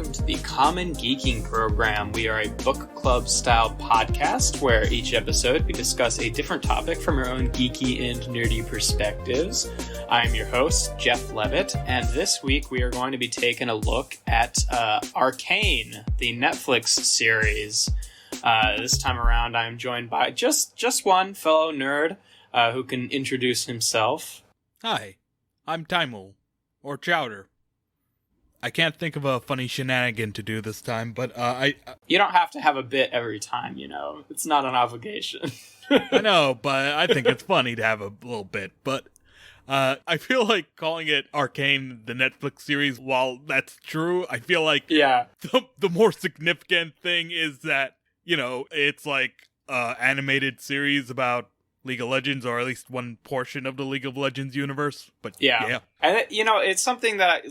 welcome to the Common Geeking Program. We are a book club style podcast where each episode we discuss a different topic from our own geeky and nerdy perspectives. I'm your host, Jeff Leavitt, and this week we are going to be taking a look at Arcane, the Netflix series. This time around I'm joined by just one fellow nerd who can introduce himself. Hi, I'm Taeemul, or Chowder. I can't think of a funny shenanigan to do this time, but You don't have to have a bit every time, you know. It's not an obligation. I know, but I think it's funny to have a little bit. But I feel like calling it Arcane, the Netflix series, while that's true, I feel like the more significant thing is that, you know, it's like animated series about League of Legends, or at least one portion of the League of Legends universe. But yeah. And, you know, it's something that,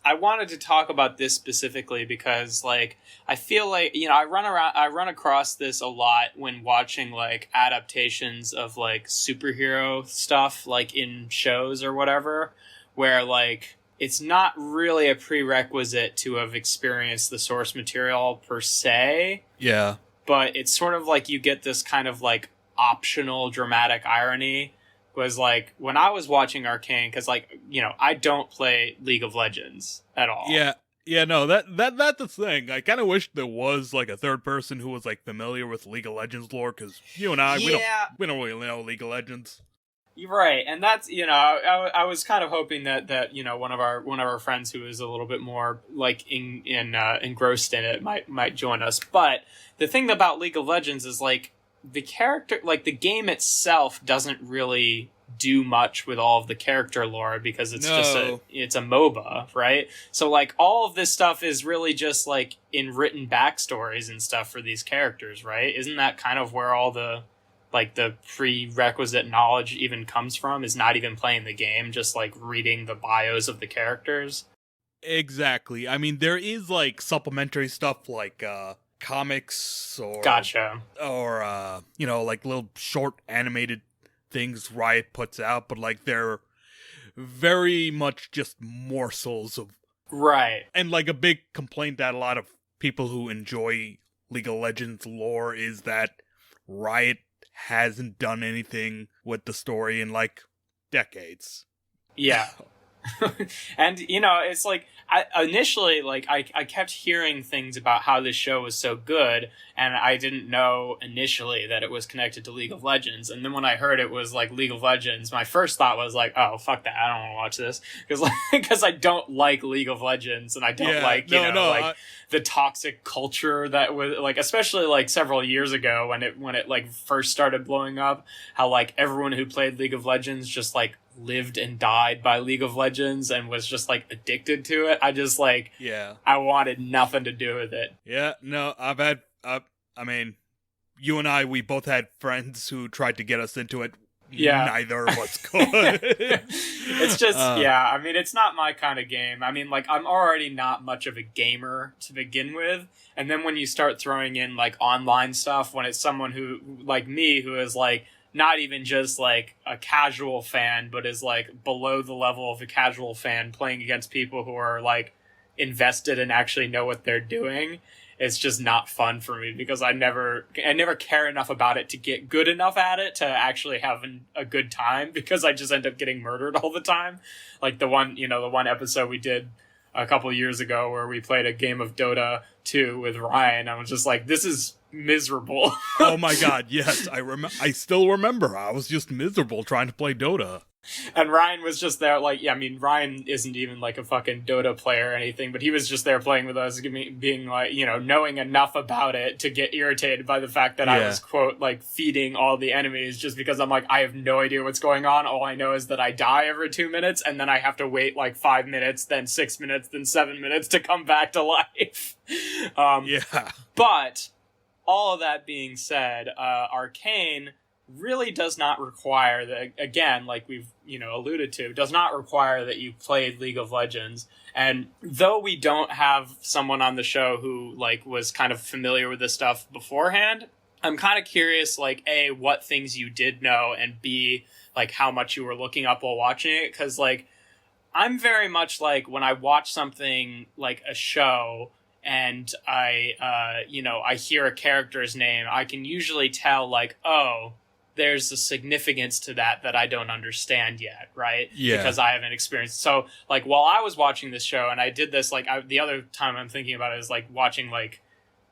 I wanted to talk about this specifically because, I feel like, you know, I run across this a lot when watching, adaptations of, superhero stuff, in shows or whatever, where, it's not really a prerequisite to have experienced the source material per se. Yeah. But it's sort of like you get this kind of, optional dramatic irony. Was when I was watching Arcane, because I don't play League of Legends at all. Yeah, no, that's the thing. I kind of wish there was a third person who was familiar with League of Legends lore, because you and I, we don't really know League of Legends. You're right, and that's I was kind of hoping that one of our friends who is a little bit more engrossed in it might join us. But the thing about League of Legends is the character, the game itself doesn't really do much with all of the character lore because it's it's a MOBA, right? So all of this stuff is really just in written backstories and stuff for these characters, right? Isn't that kind of where all the the prerequisite knowledge even comes from, is not even playing the game, just reading the bios of the characters? Exactly. I mean, there is supplementary stuff comics or Gotcha. Or little short animated things Riot puts out, but they're very much just morsels of right. And a big complaint that a lot of people who enjoy League of Legends lore is that Riot hasn't done anything with the story in decades. Yeah. And it's I initially I kept hearing things about how this show was so good, and I didn't know initially that it was connected to League of Legends. And then when I heard it was League of Legends, my first thought was oh, fuck that, I don't want to watch this, because I don't like League of Legends, and I don't the toxic culture that was especially especially several years ago when it first started blowing up, how everyone who played League of Legends just lived and died by League of Legends and was just addicted to it. I just I wanted nothing to do with it. Yeah, no, I've had I mean, you and I, we both had friends who tried to get us into it. Yeah. Neither of us could. It's just I mean, it's not my kind of game. I mean, I'm already not much of a gamer to begin with, and then when you start throwing in online stuff, when it's someone who me, who is not even just a casual fan, but is below the level of a casual fan, playing against people who are invested and actually know what they're doing. It's just not fun for me, because I never care enough about it to get good enough at it to actually have a good time, because I just end up getting murdered all the time. The one episode we did a couple years ago where we played a game of Dota 2 with Ryan. I was just this is miserable. Oh my god, yes. I still remember. I was just miserable trying to play Dota. And Ryan was just there, Ryan isn't even a fucking Dota player or anything, but he was just there playing with us, being knowing enough about it to get irritated by the fact that I was, quote, feeding all the enemies, just because I'm I have no idea what's going on. All I know is that I die every 2 minutes, and then I have to wait 5 minutes, then 6 minutes, then 7 minutes to come back to life. But all of that being said, Arcane really does not require that, again, we've alluded to, does not require that you played League of Legends. And though we don't have someone on the show who was kind of familiar with this stuff beforehand, I'm kind of curious A, what things you did know, and B, how much you were looking up while watching it, because I'm very much like when I watch something like a show and I hear a character's name, I can usually tell like, oh, there's a significance to that I don't understand yet, right? Yeah. Because I haven't experienced. So like while I was watching this show, and I did this like the other time I'm thinking about it is like watching like,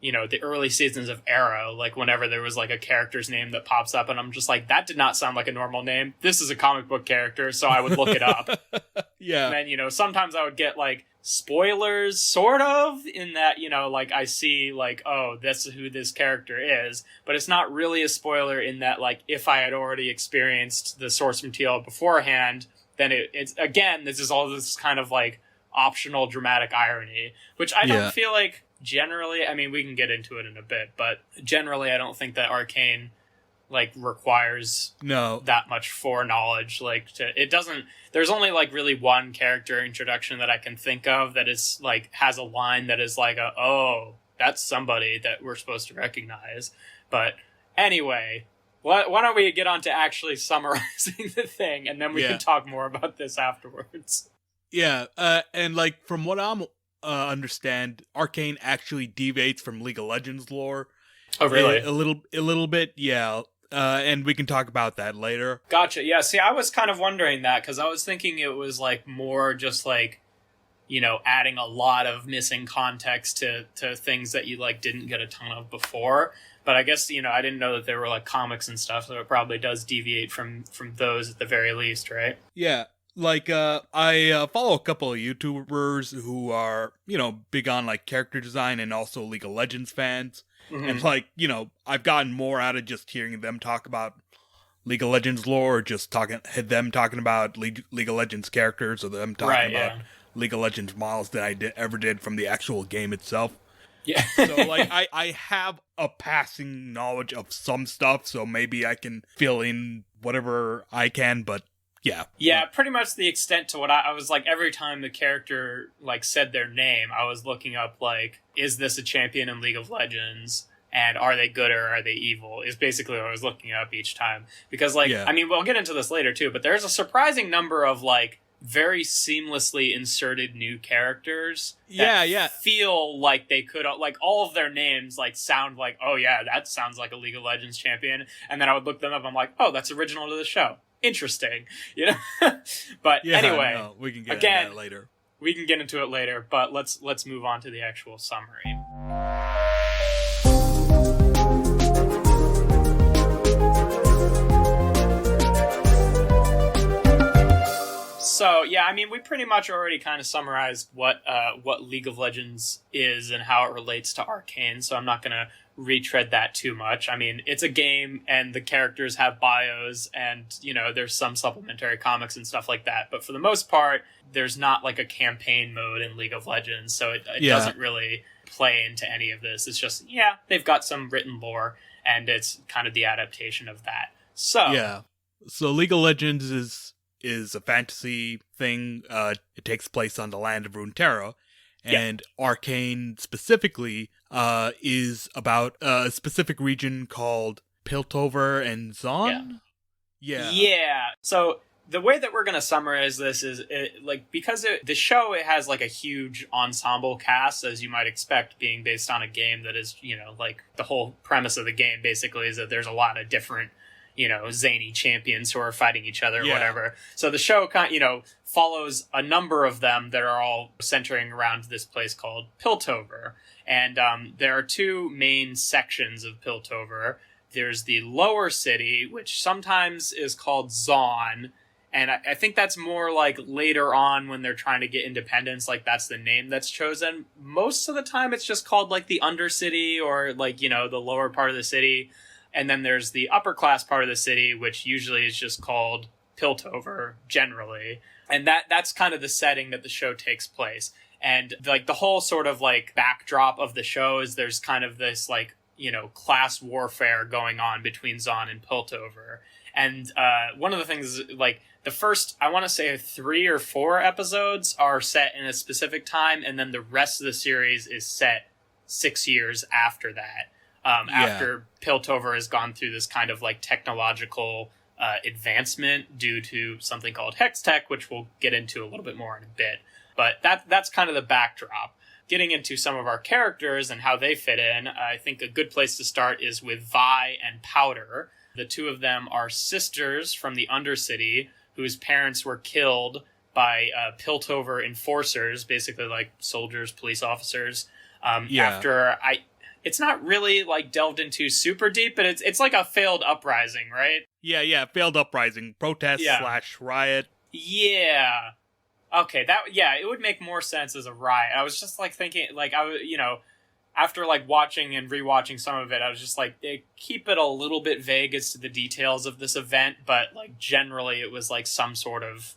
the early seasons of Arrow, like whenever there was like a character's name that pops up and I'm just like, that did not sound like a normal name. This is a comic book character. So I would look it up. Yeah. And then, sometimes I would get like spoilers sort of in that, like I see like, oh, this is who this character is, but it's not really a spoiler in that like, if I had already experienced the source material beforehand, then it's again, this is all this kind of like optional dramatic irony, which I don't feel like generally, I mean, we can get into it in a bit, but generally I don't think that Arcane like requires that much foreknowledge. Like there's only like really one character introduction that I can think of that is like has a line that is like oh, that's somebody that we're supposed to recognize. But anyway, why don't we get on to actually summarizing the thing, and then we can talk more about this afterwards. Yeah, and like from what I'm understand, Arcane actually deviates from League of Legends lore. Oh, really? A little bit, yeah. And we can talk about that later. Gotcha. Yeah. See, I was kind of wondering that because I was thinking it was like more just like, adding a lot of missing context to things that you like didn't get a ton of before. But I guess, I didn't know that there were like comics and stuff, so it probably does deviate from those at the very least, right? Yeah. Like, I follow a couple of YouTubers who are, big on, like, character design and also League of Legends fans. Mm-hmm. And, like, I've gotten more out of just hearing them talk about League of Legends lore, or just them talking about League of Legends characters, or them talking about League of Legends models than I ever did from the actual game itself. Yeah. So, like, I have a passing knowledge of some stuff, so maybe I can fill in whatever I can, but yeah, pretty much the extent to what I was like, every time the character like said their name, I was looking up like, is this a champion in League of Legends, and are they good or are they evil, is basically what I was looking up each time. Because like, I mean, we'll get into this later too, but there's a surprising number of like very seamlessly inserted new characters that feel like they could, like, all of their names like sound like, oh yeah, that sounds like a League of Legends champion, and then I would look them up, I'm like, oh, that's original to the show. Interesting, But anyway, we can get into that later. We can get into it later, but let's move on to the actual summary. So yeah, I mean, we pretty much already kind of summarized what League of Legends is and how it relates to Arcane, so I'm not gonna retread that too much. I mean, it's a game and the characters have bios and, there's some supplementary comics and stuff like that. But for the most part, there's not like a campaign mode in League of Legends. So it doesn't really play into any of this. It's just, they've got some written lore and it's kind of the adaptation of that. So League of Legends is a fantasy thing. It takes place on the land of Runeterra. And Arcane specifically is about a specific region called Piltover and Zon. Yeah. So the way that we're going to summarize this is because the show, it has like a huge ensemble cast, as you might expect, being based on a game that is, like the whole premise of the game basically is that there's a lot of different, zany champions who are fighting each other or whatever. So the show follows a number of them that are all centering around this place called Piltover. And there are two main sections of Piltover. There's the lower city, which sometimes is called Zon. And I think that's more like later on when they're trying to get independence, like that's the name that's chosen. Most of the time it's just called like the Undercity or like, the lower part of the city. And then there's the upper class part of the city, which usually is just called Piltover generally. And that's kind of the setting that the show takes place. And like the whole sort of like backdrop of the show is there's kind of this like, class warfare going on between Zon and Piltover. And one of the things, like the first, I want to say 3 or 4 episodes are set in a specific time. And then the rest of the series is set 6 years after that. After Piltover has gone through this kind of like technological advancement due to something called hex tech, which we'll get into a little bit more in a bit. But that's kind of the backdrop. Getting into some of our characters and how they fit in, I think a good place to start is with Vi and Powder. The two of them are sisters from the Undercity whose parents were killed by Piltover enforcers, basically like soldiers, police officers. After it's not really like delved into super deep, but it's like a failed uprising, right? Yeah, failed uprising, protest / riot. Yeah. Okay, it would make more sense as a riot. I was just like thinking, like after like watching and rewatching some of it, I was just like, they keep it a little bit vague as to the details of this event, but like generally it was like some sort of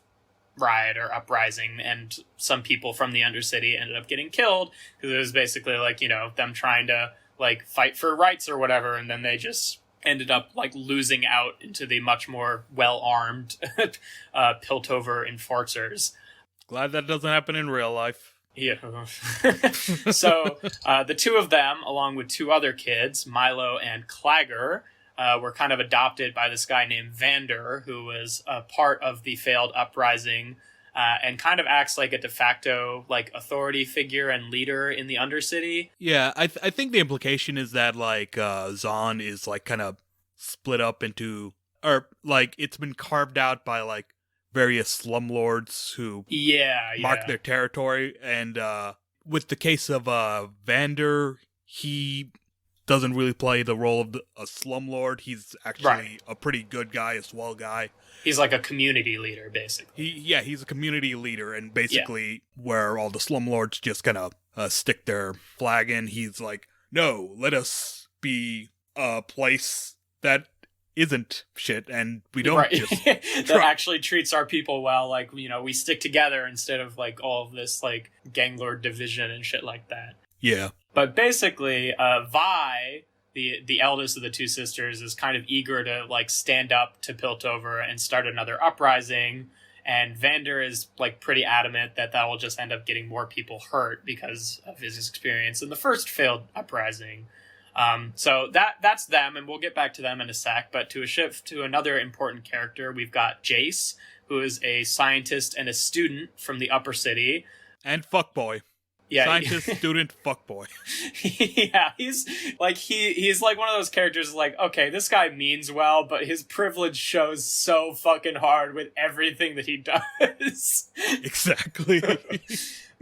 riot or uprising, and some people from the Undercity ended up getting killed because it was basically like, them trying to like fight for rights or whatever, and then they just ended up like losing out into the much more well-armed Piltover enforcers. Glad that doesn't happen in real life. Yeah. So the two of them, along with two other kids, Milo and Clagger, were kind of adopted by this guy named Vander, who was a part of the failed uprising and kind of acts like a de facto like authority figure and leader in the Undercity. Yeah, I think the implication is that like Zon is like kind of split up into, or like it's been carved out by like various slumlords who mark their territory. And with the case of Vander, he doesn't really play the role of a slumlord. He's actually a pretty good guy, a swell guy. He's like a community leader, basically. He's a community leader, and basically where all the slumlords just kind of stick their flag in, he's like, no, let us be a place that isn't shit, and we don't just that actually treats our people well. Like, we stick together instead of like all of this like ganglord division and shit like that. Yeah. But basically, Vi, the eldest of the two sisters, is kind of eager to like stand up to Piltover and start another uprising. And Vander is like pretty adamant that will just end up getting more people hurt because of his experience in the first failed uprising. So that's them, and we'll get back to them in a sec. But to shift to another important character, we've got Jace, who is a scientist and a student from the Upper City. And fuckboy. Yeah, scientist, student, fuckboy. Yeah, he's like one of those characters like, okay, this guy means well, but his privilege shows so fucking hard with everything that he does. Exactly.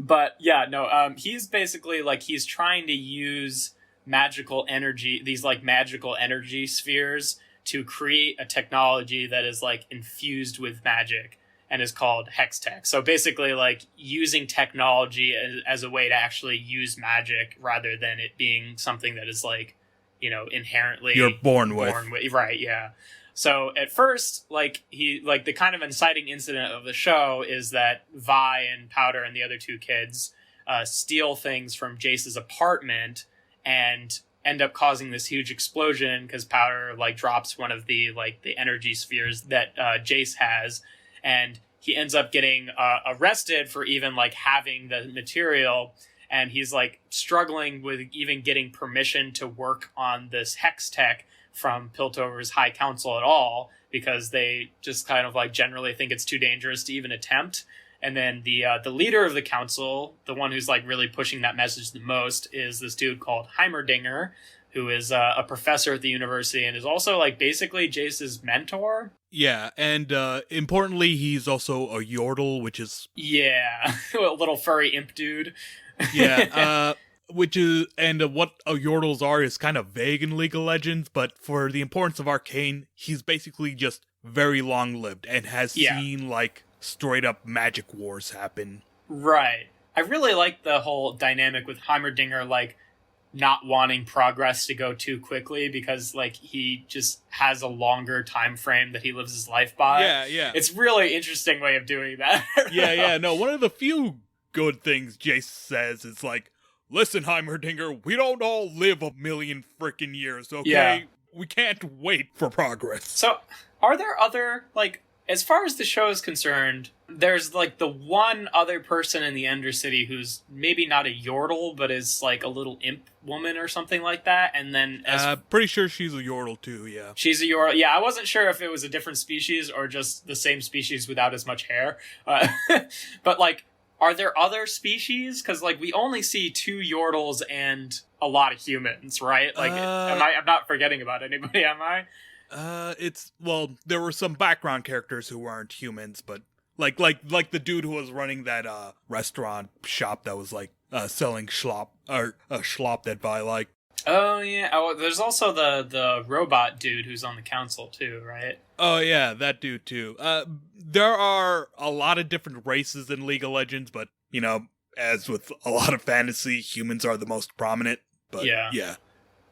But yeah, no, he's basically like, he's trying to use magical energy, these like magical energy spheres, to create a technology that is like infused with magic and is called hex tech. So basically like using technology as a way to actually use magic rather than it being something that is like, inherently you're born with. Right, yeah. So at first, like the kind of inciting incident of the show is that Vi and Powder and the other two kids steal things from Jace's apartment and end up causing this huge explosion because Powder like drops one of the energy spheres that Jace has, and he ends up getting arrested for even like having the material, and he's like struggling with even getting permission to work on this hex tech from Piltover's High Council at all, because they just kind of like generally think it's too dangerous to even attempt. And then the leader of the council, the one who's like really pushing that message the most, is this dude called Heimerdinger, who is a professor at the university and is also like basically Jace's mentor. Yeah, and importantly, he's also a Yordle, which is... Yeah, a little furry imp dude. Yeah, which is... And what Yordles are is kind of vague in League of Legends, but for the importance of Arcane, he's basically just very long-lived and has seen like straight up magic wars happen. Right. I really like the whole dynamic with Heimerdinger, like, not wanting progress to go too quickly because, like, he just has a longer time frame that he lives his life by. Yeah. It's really interesting way of doing that. Yeah. No, one of the few good things Jace says is, like, listen, Heimerdinger, we don't all live a million freaking years, okay? Yeah. We can't wait for progress. So, are there other, like, as far as the show is concerned, there's like the one other person in the Undercity who's maybe not a Yordle, but is like a little imp woman or something like that. And then pretty sure she's a Yordle too, yeah. She's a Yordle. Yeah, I wasn't sure if it was a different species or just the same species without as much hair. But like, are there other species? Because like we only see 2 Yordles and a lot of humans, right? Like, I'm not forgetting about anybody, am I? There were some background characters who weren't humans, but like the dude who was running that restaurant shop that was like selling schlop that Vi liked. Oh yeah. Oh, there's also the robot dude who's on the council too, right? Oh yeah, that dude too. There are a lot of different races in League of Legends, but you know, as with a lot of fantasy, humans are the most prominent. But yeah.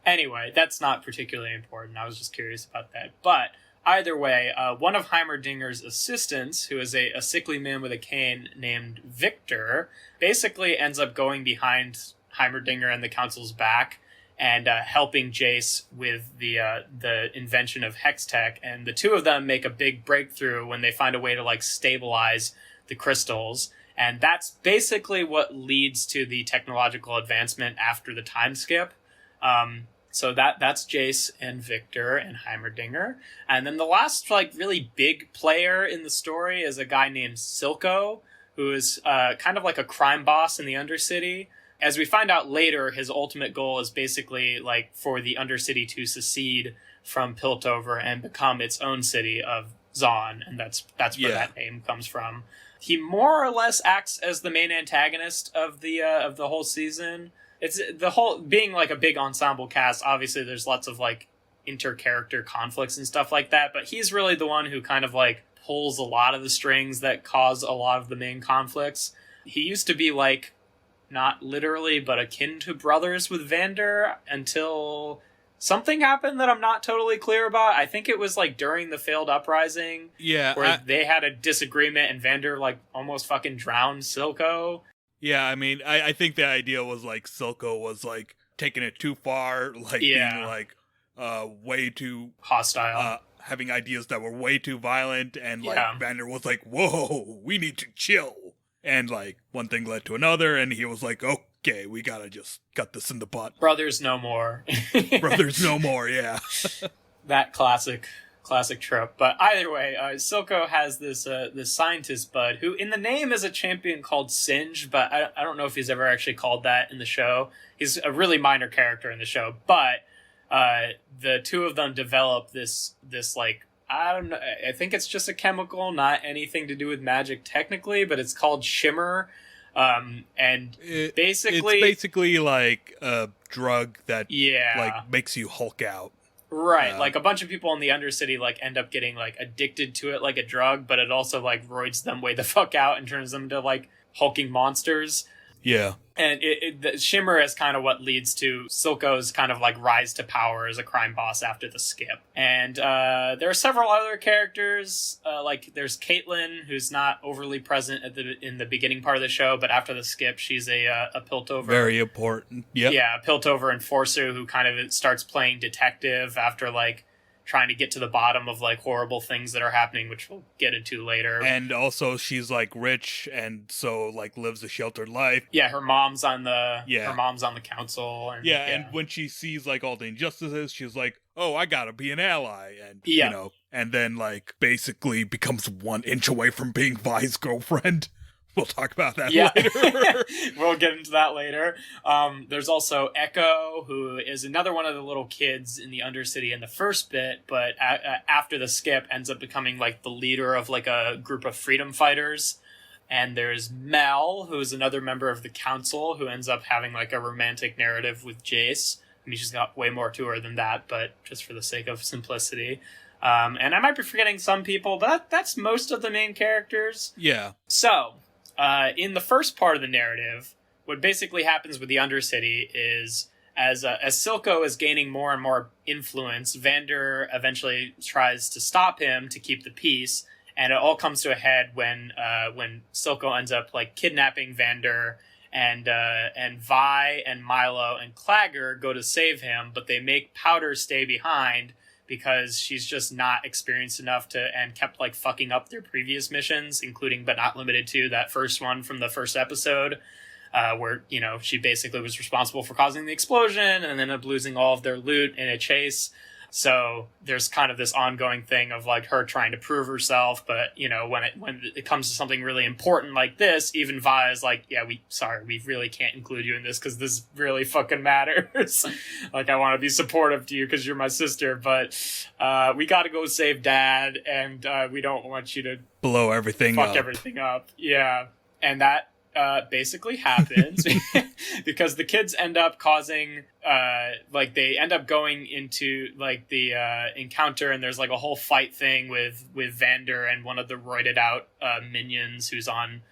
Anyway, that's not particularly important. I was just curious about that. But either way, one of Heimerdinger's assistants, who is a sickly man with a cane named Victor, basically ends up going behind Heimerdinger and the council's back and helping Jace with the invention of Hextech. And the two of them make a big breakthrough when they find a way to like stabilize the crystals. And that's basically what leads to the technological advancement after the time skip. So that's Jace and Victor and Heimerdinger. And then the last like really big player in the story is a guy named Silco, who is kind of like a crime boss in the Undercity. As we find out later, his ultimate goal is basically like for the Undercity to secede from Piltover and become its own city of Zaun, and that's where that name comes from. He more or less acts as the main antagonist of the whole season. It's the whole being like a big ensemble cast. Obviously, there's lots of like inter-character conflicts and stuff like that, but he's really the one who kind of like pulls a lot of the strings that cause a lot of the main conflicts. He used to be like not literally, but akin to brothers with Vander until something happened that I'm not totally clear about. I think it was like during the failed uprising, where they had a disagreement and Vander like almost fucking drowned Silco. Yeah, I mean, I think the idea was, like, Silco was, like, taking it too far, like, being, like, way too... hostile. Having ideas that were way too violent, and, like, Vander was like, whoa, we need to chill. And, like, one thing led to another, and he was like, okay, we gotta just cut this in the butt. Brothers no more. Brothers no more, yeah. That classic trope. But either way, Silco has this scientist bud who in the name is a champion called Singe, but I don't know if he's ever actually called that in the show. He's a really minor character in the show, but the two of them develop this like, I don't know, I think it's just a chemical, not anything to do with magic technically, but it's called Shimmer. And it's basically like a drug that like makes you Hulk out. Right, like a bunch of people in the Undercity like end up getting like addicted to it like a drug, but it also like roids them way the fuck out and turns them into like hulking monsters. Yeah. And the Shimmer is kind of what leads to Silco's kind of like rise to power as a crime boss after the skip. And there are several other characters, like there's Caitlyn, who's not overly present in the beginning part of the show, but after the skip, she's a Piltover. Very important. Yep. Yeah, a Piltover enforcer who kind of starts playing detective after like trying to get to the bottom of like horrible things that are happening, which we'll get into later. And also she's like rich and so like lives a sheltered life. Yeah, her mom's on the council. And, and when she sees like all the injustices, she's like, oh, I gotta be an ally. And you know, and then like basically becomes 1 inch away from being Vi's girlfriend. We'll talk about that later. We'll get into that later. There's also Echo, who is another one of the little kids in the Undercity in the first bit, but after the skip ends up becoming like the leader of like a group of freedom fighters. And there's Mel, who's another member of the council, who ends up having like a romantic narrative with Jace. I mean, she's got way more to her than that, but just for the sake of simplicity. And I might be forgetting some people, but that's most of the main characters. Yeah. So... in the first part of the narrative, what basically happens with the Undercity is as Silco is gaining more and more influence, Vander eventually tries to stop him to keep the peace, and it all comes to a head when Silco ends up like kidnapping Vander, and Vi and Milo and Clagger go to save him, but they make Powder stay behind because she's just not experienced enough and kept like fucking up their previous missions, including but not limited to that first one from the first episode, where, you know, she basically was responsible for causing the explosion and then ended up losing all of their loot in a chase. So there's kind of this ongoing thing of like her trying to prove herself, but, you know, when it comes to something really important like this, even Vi is like, yeah, we really can't include you in this because this really fucking matters. Like, I want to be supportive to you because you're my sister, but we got to go save Dad, and we don't want you to blow everything fuck everything up. Yeah, and that basically happens because the kids end up causing they end up going into like the encounter, and there's like a whole fight thing with Vander and one of the roided out minions who's on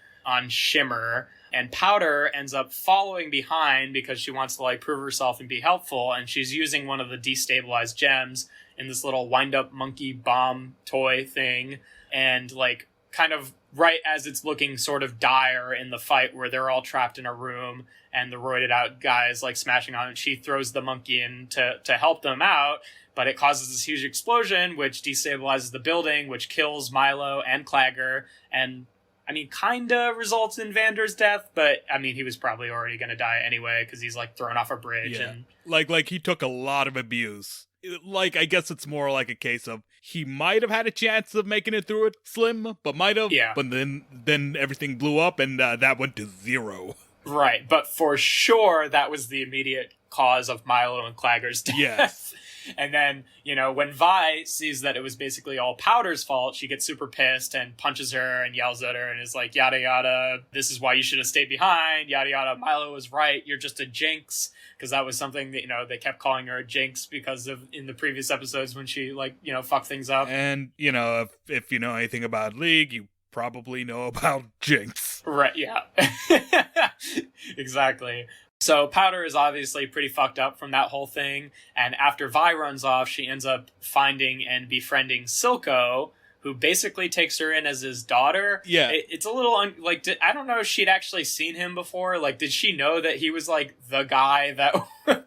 Shimmer, and Powder ends up following behind because she wants to like prove herself and be helpful, and she's using one of the destabilized gems in this little wind up monkey bomb toy thing, and like kind of right as it's looking sort of dire in the fight where they're all trapped in a room and the roided out guy is like smashing on it, she throws the monkey in to help them out, but it causes this huge explosion which destabilizes the building, which kills Milo and Clagger, and I mean kinda results in Vander's death, but I mean he was probably already gonna die anyway because he's like thrown off a bridge. Yeah. And like he took a lot of abuse. Like, I guess it's more like a case of he might have had a chance of making it through it slim, but might have. Yeah. But then everything blew up, and that went to 0. Right, but for sure that was the immediate cause of Milo and Clagger's death. Yes. And then, you know, when Vi sees that it was basically all Powder's fault, she gets super pissed and punches her and yells at her and is like, yada yada, this is why you should have stayed behind, yada yada, Milo was right, you're just a jinx. Because that was something that, you know, they kept calling her a jinx because of in the previous episodes when she, like, you know, fucked things up. And, you know, if you know anything about League, you probably know about Jinx. Right, yeah. Exactly. So Powder is obviously pretty fucked up from that whole thing. And after Vi runs off, she ends up finding and befriending Silco, who basically takes her in as his daughter. Yeah. It's a little, I don't know if she'd actually seen him before. Like, did she know that he was, like, the guy that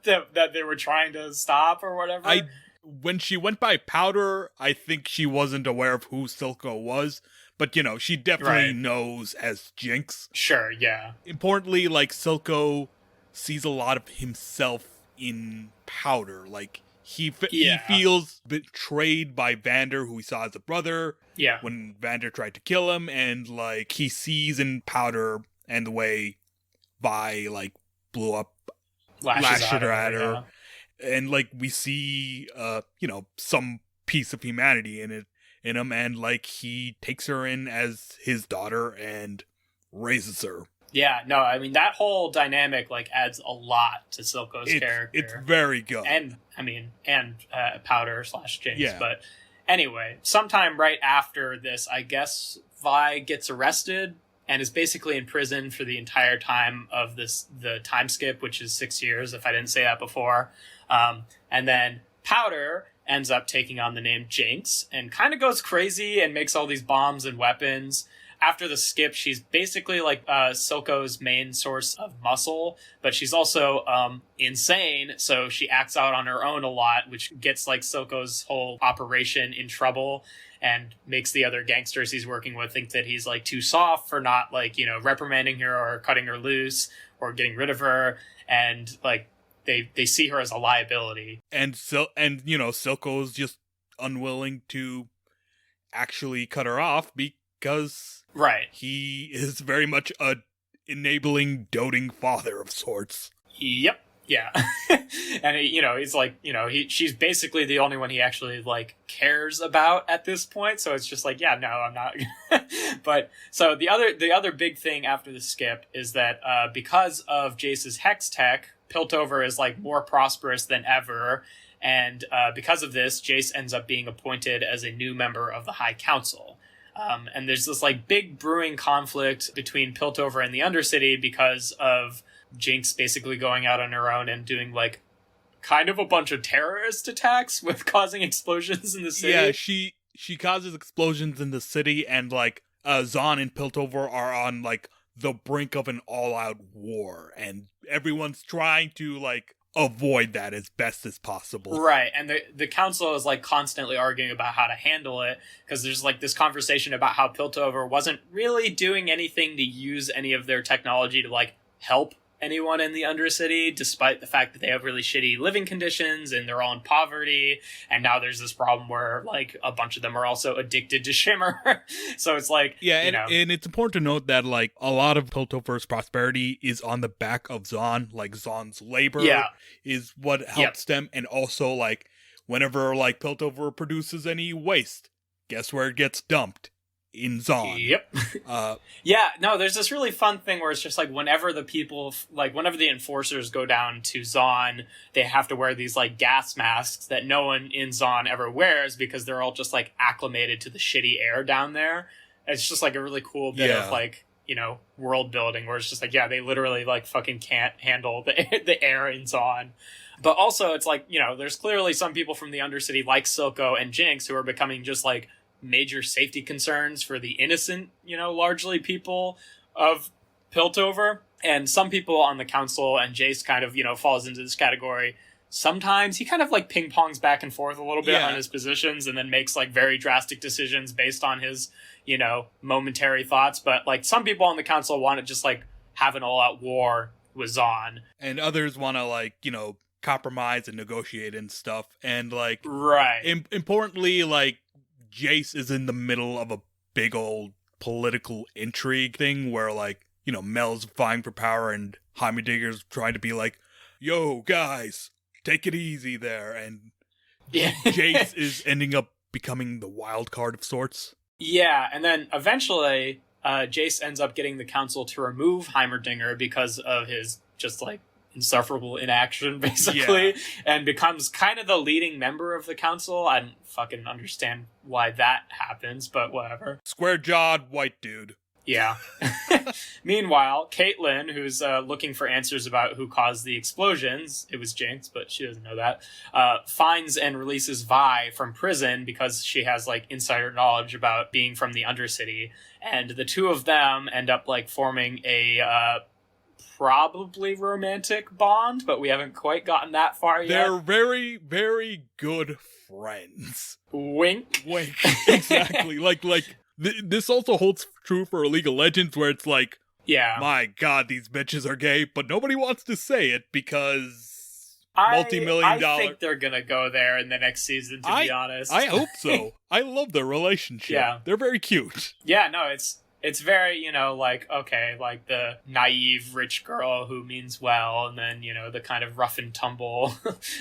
that they were trying to stop or whatever? When she went by Powder, I think she wasn't aware of who Silco was. But, you know, she definitely knows as Jinx. Sure, yeah. Importantly, like, Silco sees a lot of himself in Powder. Like, he feels betrayed by Vander, who he saw as a brother. Yeah. When Vander tried to kill him, and like he sees in Powder and the way Vi like blew up, lashed at her, and like we see, you know, some piece of humanity in him, and like he takes her in as his daughter and raises her. Yeah, no, I mean, that whole dynamic, like, adds a lot to Silco's character. It's very good. And, I mean, Powder / Jinx. Yeah. But anyway, sometime right after this, I guess Vi gets arrested and is basically in prison for the entire time of the time skip, which is 6 years, if I didn't say that before. And then Powder ends up taking on the name Jinx and kind of goes crazy and makes all these bombs and weapons. After the skip, she's basically like Silco's main source of muscle, but she's also insane, so she acts out on her own a lot, which gets like Silco's whole operation in trouble and makes the other gangsters he's working with think that he's like too soft for not like, you know, reprimanding her or cutting her loose or getting rid of her, and like they see her as a liability. And you know, Silco's just unwilling to actually cut her off because he is very much a enabling, doting father of sorts. Yep. Yeah. And you know, he's like, you know, she's basically the only one he actually like cares about at this point. So it's just like, yeah, no, I'm not. But so the other big thing after the skip is that because of Jace's hex tech, Piltover is like more prosperous than ever. And because of this, Jace ends up being appointed as a new member of the High Council. And there's this like big brewing conflict between Piltover and the Undercity because of Jinx basically going out on her own and doing like kind of a bunch of terrorist attacks with causing explosions in the city. Yeah, she causes explosions in the city, and like Zahn and Piltover are on like the brink of an all-out war, and everyone's trying to like avoid that as best as possible. Right, and the council is like constantly arguing about how to handle it, because there's like this conversation about how Piltover wasn't really doing anything to use any of their technology to like help anyone in the Undercity, despite the fact that they have really shitty living conditions and they're all in poverty. And now there's this problem where like a bunch of them are also addicted to Shimmer. So it's like, and it's important to note that like a lot of Piltover's prosperity is on the back of Zon. Like Zon's labor is what helps them. And also like whenever like Piltover produces any waste, guess where it gets dumped? In Zon. Yep. There's this really fun thing where it's just like whenever the enforcers go down to Zon, they have to wear these like gas masks that no one in Zon ever wears because they're all just like acclimated to the shitty air down there. It's just like a really cool bit of like, world building where it's just like, they literally like fucking can't handle the air in Zon. But also it's like, there's clearly some people from the Undercity like Silco and Jinx who are becoming just like major safety concerns for the innocent, largely people of Piltover. And some people on the council, and Jace kind of, falls into this category. Sometimes he kind of like ping pongs back and forth a little bit on his positions and then makes like very drastic decisions based on his, momentary thoughts. But like some people on the council want to just like have an all out war with Zon. And others want to like, compromise and negotiate and stuff. And like, importantly, like, Jace is in the middle of a big old political intrigue thing where, like, Mel's vying for power and Heimerdinger's trying to be like, yo, guys, take it easy there. And Jace is ending up becoming the wild card of sorts. Yeah, and then eventually Jace ends up getting the council to remove Heimerdinger because of his just, like, insufferable inaction, basically, and becomes kind of the leading member of the council. I don't fucking understand why that happens, but whatever. Square-jawed white dude. Yeah. Meanwhile, Caitlin, who's looking for answers about who caused the explosions, it was Jinx, but she doesn't know that, finds and releases Vi from prison because she has, like, insider knowledge about being from the Undercity, and the two of them end up, like, forming a probably romantic bond, but we haven't quite gotten that far yet. They're very, very good friends. Wink. Wink. Exactly. This also holds true for League of Legends, where it's like, my God, these bitches are gay, but nobody wants to say it because multi-million dollar. I think they're gonna go there in the next season, to be honest. I hope so. I love their relationship. Yeah. They're very cute. Yeah, no, it's very, okay, like the naive rich girl who means well, and then, the kind of rough and tumble,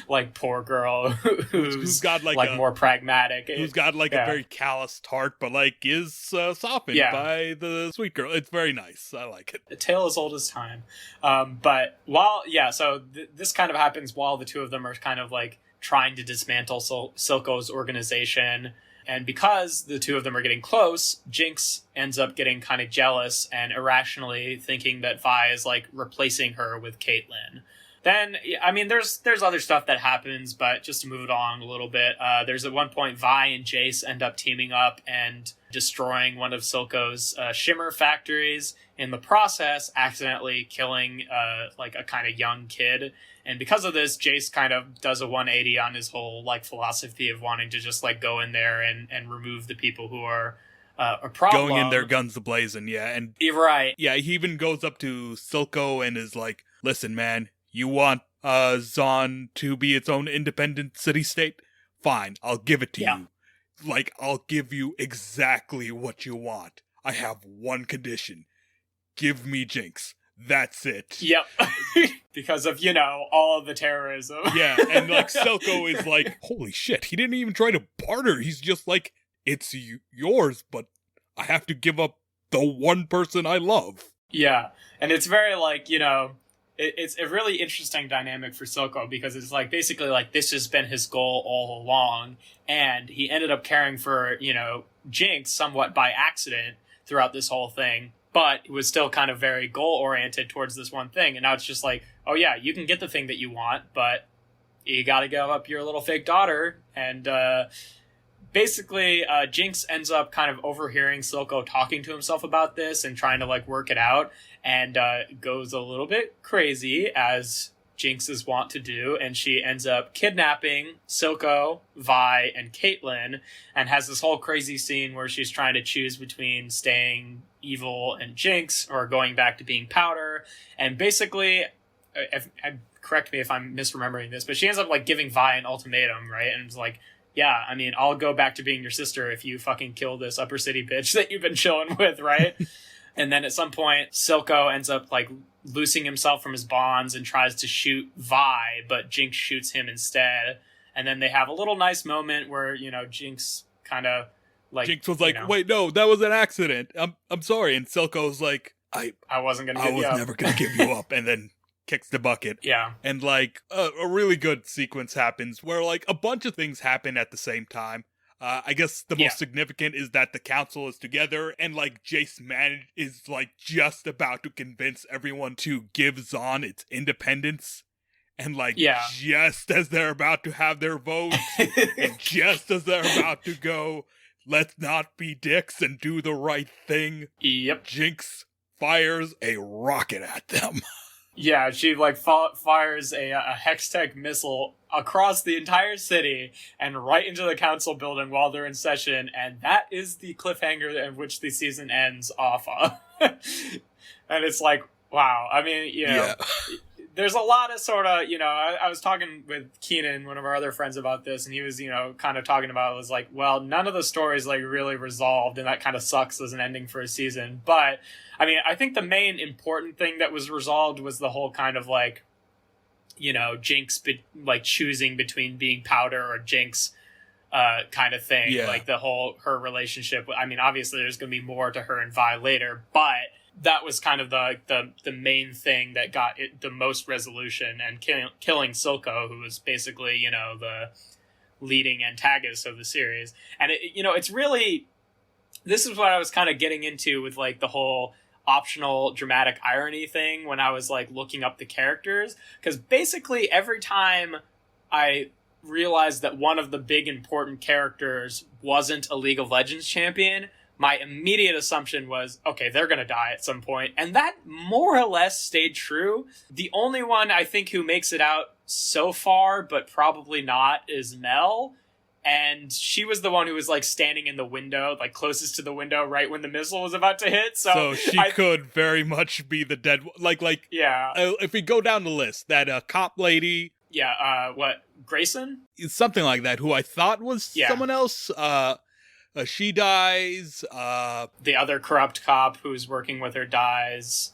like, poor girl who's got, like more pragmatic. Who's got, like, a very calloused heart, but, like, is softened by the sweet girl. It's very nice. I like it. A tale as old as time. But so this kind of happens while the two of them are kind of, like, trying to dismantle Silco's organization. And because the two of them are getting close, Jinx ends up getting kind of jealous and irrationally thinking that Vi is, like, replacing her with Caitlyn. Then, I mean, there's other stuff that happens, but just to move it along a little bit, there's at one point Vi and Jace end up teaming up and destroying one of Silco's Shimmer factories. In the process, accidentally killing, like, a kind of young kid. And because of this, Jace kind of does a 180 on his whole, like, philosophy of wanting to just, like, go in there and remove the people who are a problem. Going in there guns a-blazing, and you're right. Yeah, he even goes up to Silco and is like, listen, man, you want Zon to be its own independent city-state? Fine, I'll give it to you. Like, I'll give you exactly what you want. I have one condition. Give me Jinx. That's it. Yep. Because of, all of the terrorism. Yeah, and, like, Silco is like, holy shit, he didn't even try to barter. He's just like, it's yours, but I have to give up the one person I love. Yeah, and it's very, like, it's a really interesting dynamic for Silco because it's, like, basically, like, this has been his goal all along, and he ended up caring for, Jinx somewhat by accident throughout this whole thing. But it was still kind of very goal-oriented towards this one thing. And now it's just like, oh yeah, you can get the thing that you want, but you gotta give up your little fake daughter. And basically, Jinx ends up kind of overhearing Silco talking to himself about this and trying to, like, work it out. And goes a little bit crazy as Jinx is wont to do, and she ends up kidnapping Silco, Vi, and Caitlyn, and has this whole crazy scene where she's trying to choose between staying evil and Jinx or going back to being Powder. And basically, correct me if I'm misremembering this, but she ends up like giving Vi an ultimatum, right? And it's like, yeah, I mean, I'll go back to being your sister if you fucking kill this upper city bitch that you've been chilling with, right? And then at some point, Silco ends up like loosing himself from his bonds and tries to shoot Vi, but Jinx shoots him instead. And then they have a little nice moment where, you know, Jinx kind of like... Jinx was like, wait, no, that was an accident. I'm sorry. And Silco's like, I wasn't going to give you up. I was never going to give you up. And then kicks the bucket. Yeah. And like a really good sequence happens where like a bunch of things happen at the same time. I guess the most significant is that the council is together and like Jace is like just about to convince everyone to give Zaun its independence. And like just as they're about to have their vote and just as they're about to go, let's not be dicks and do the right thing. Yep. Jinx fires a rocket at them. Yeah, she like fires a Hextech missile across the entire city and right into the council building while they're in session, and that is the cliffhanger in which the season ends off of. And it's like, wow. I mean, you know, there's a lot of sort of, you know, I was talking with Keenan, one of our other friends, about this, and he was, you know, kind of talking about it was like, well, none of the stories like really resolved, and that kind of sucks as an ending for a season. But I mean, I think the main important thing that was resolved was the whole kind of like, you know, Jinx like choosing between being Powder or Jinx kind of thing. Yeah. Like the whole her relationship. I mean, obviously there's going to be more to her and Vi later, but that was kind of the main thing that got it the most resolution, and killing Silco, who was basically, you know, the leading antagonist of the series. And it, you know, it's really, this is what I was kind of getting into with like the whole optional dramatic irony thing when I was like looking up the characters, because basically every time I realized that one of the big important characters wasn't a League of Legends champion, my immediate assumption was, okay, they're going to die at some point. And that more or less stayed true. The only one I think who makes it out so far, but probably not, is Mel. And she was the one who was like standing in the window, like closest to the window right when the missile was about to hit. So she could very much be the dead one. Like, yeah. If we go down the list, that cop lady. Yeah, what, Grayson? Something like that, who I thought was someone else. She dies. The other corrupt cop who's working with her dies.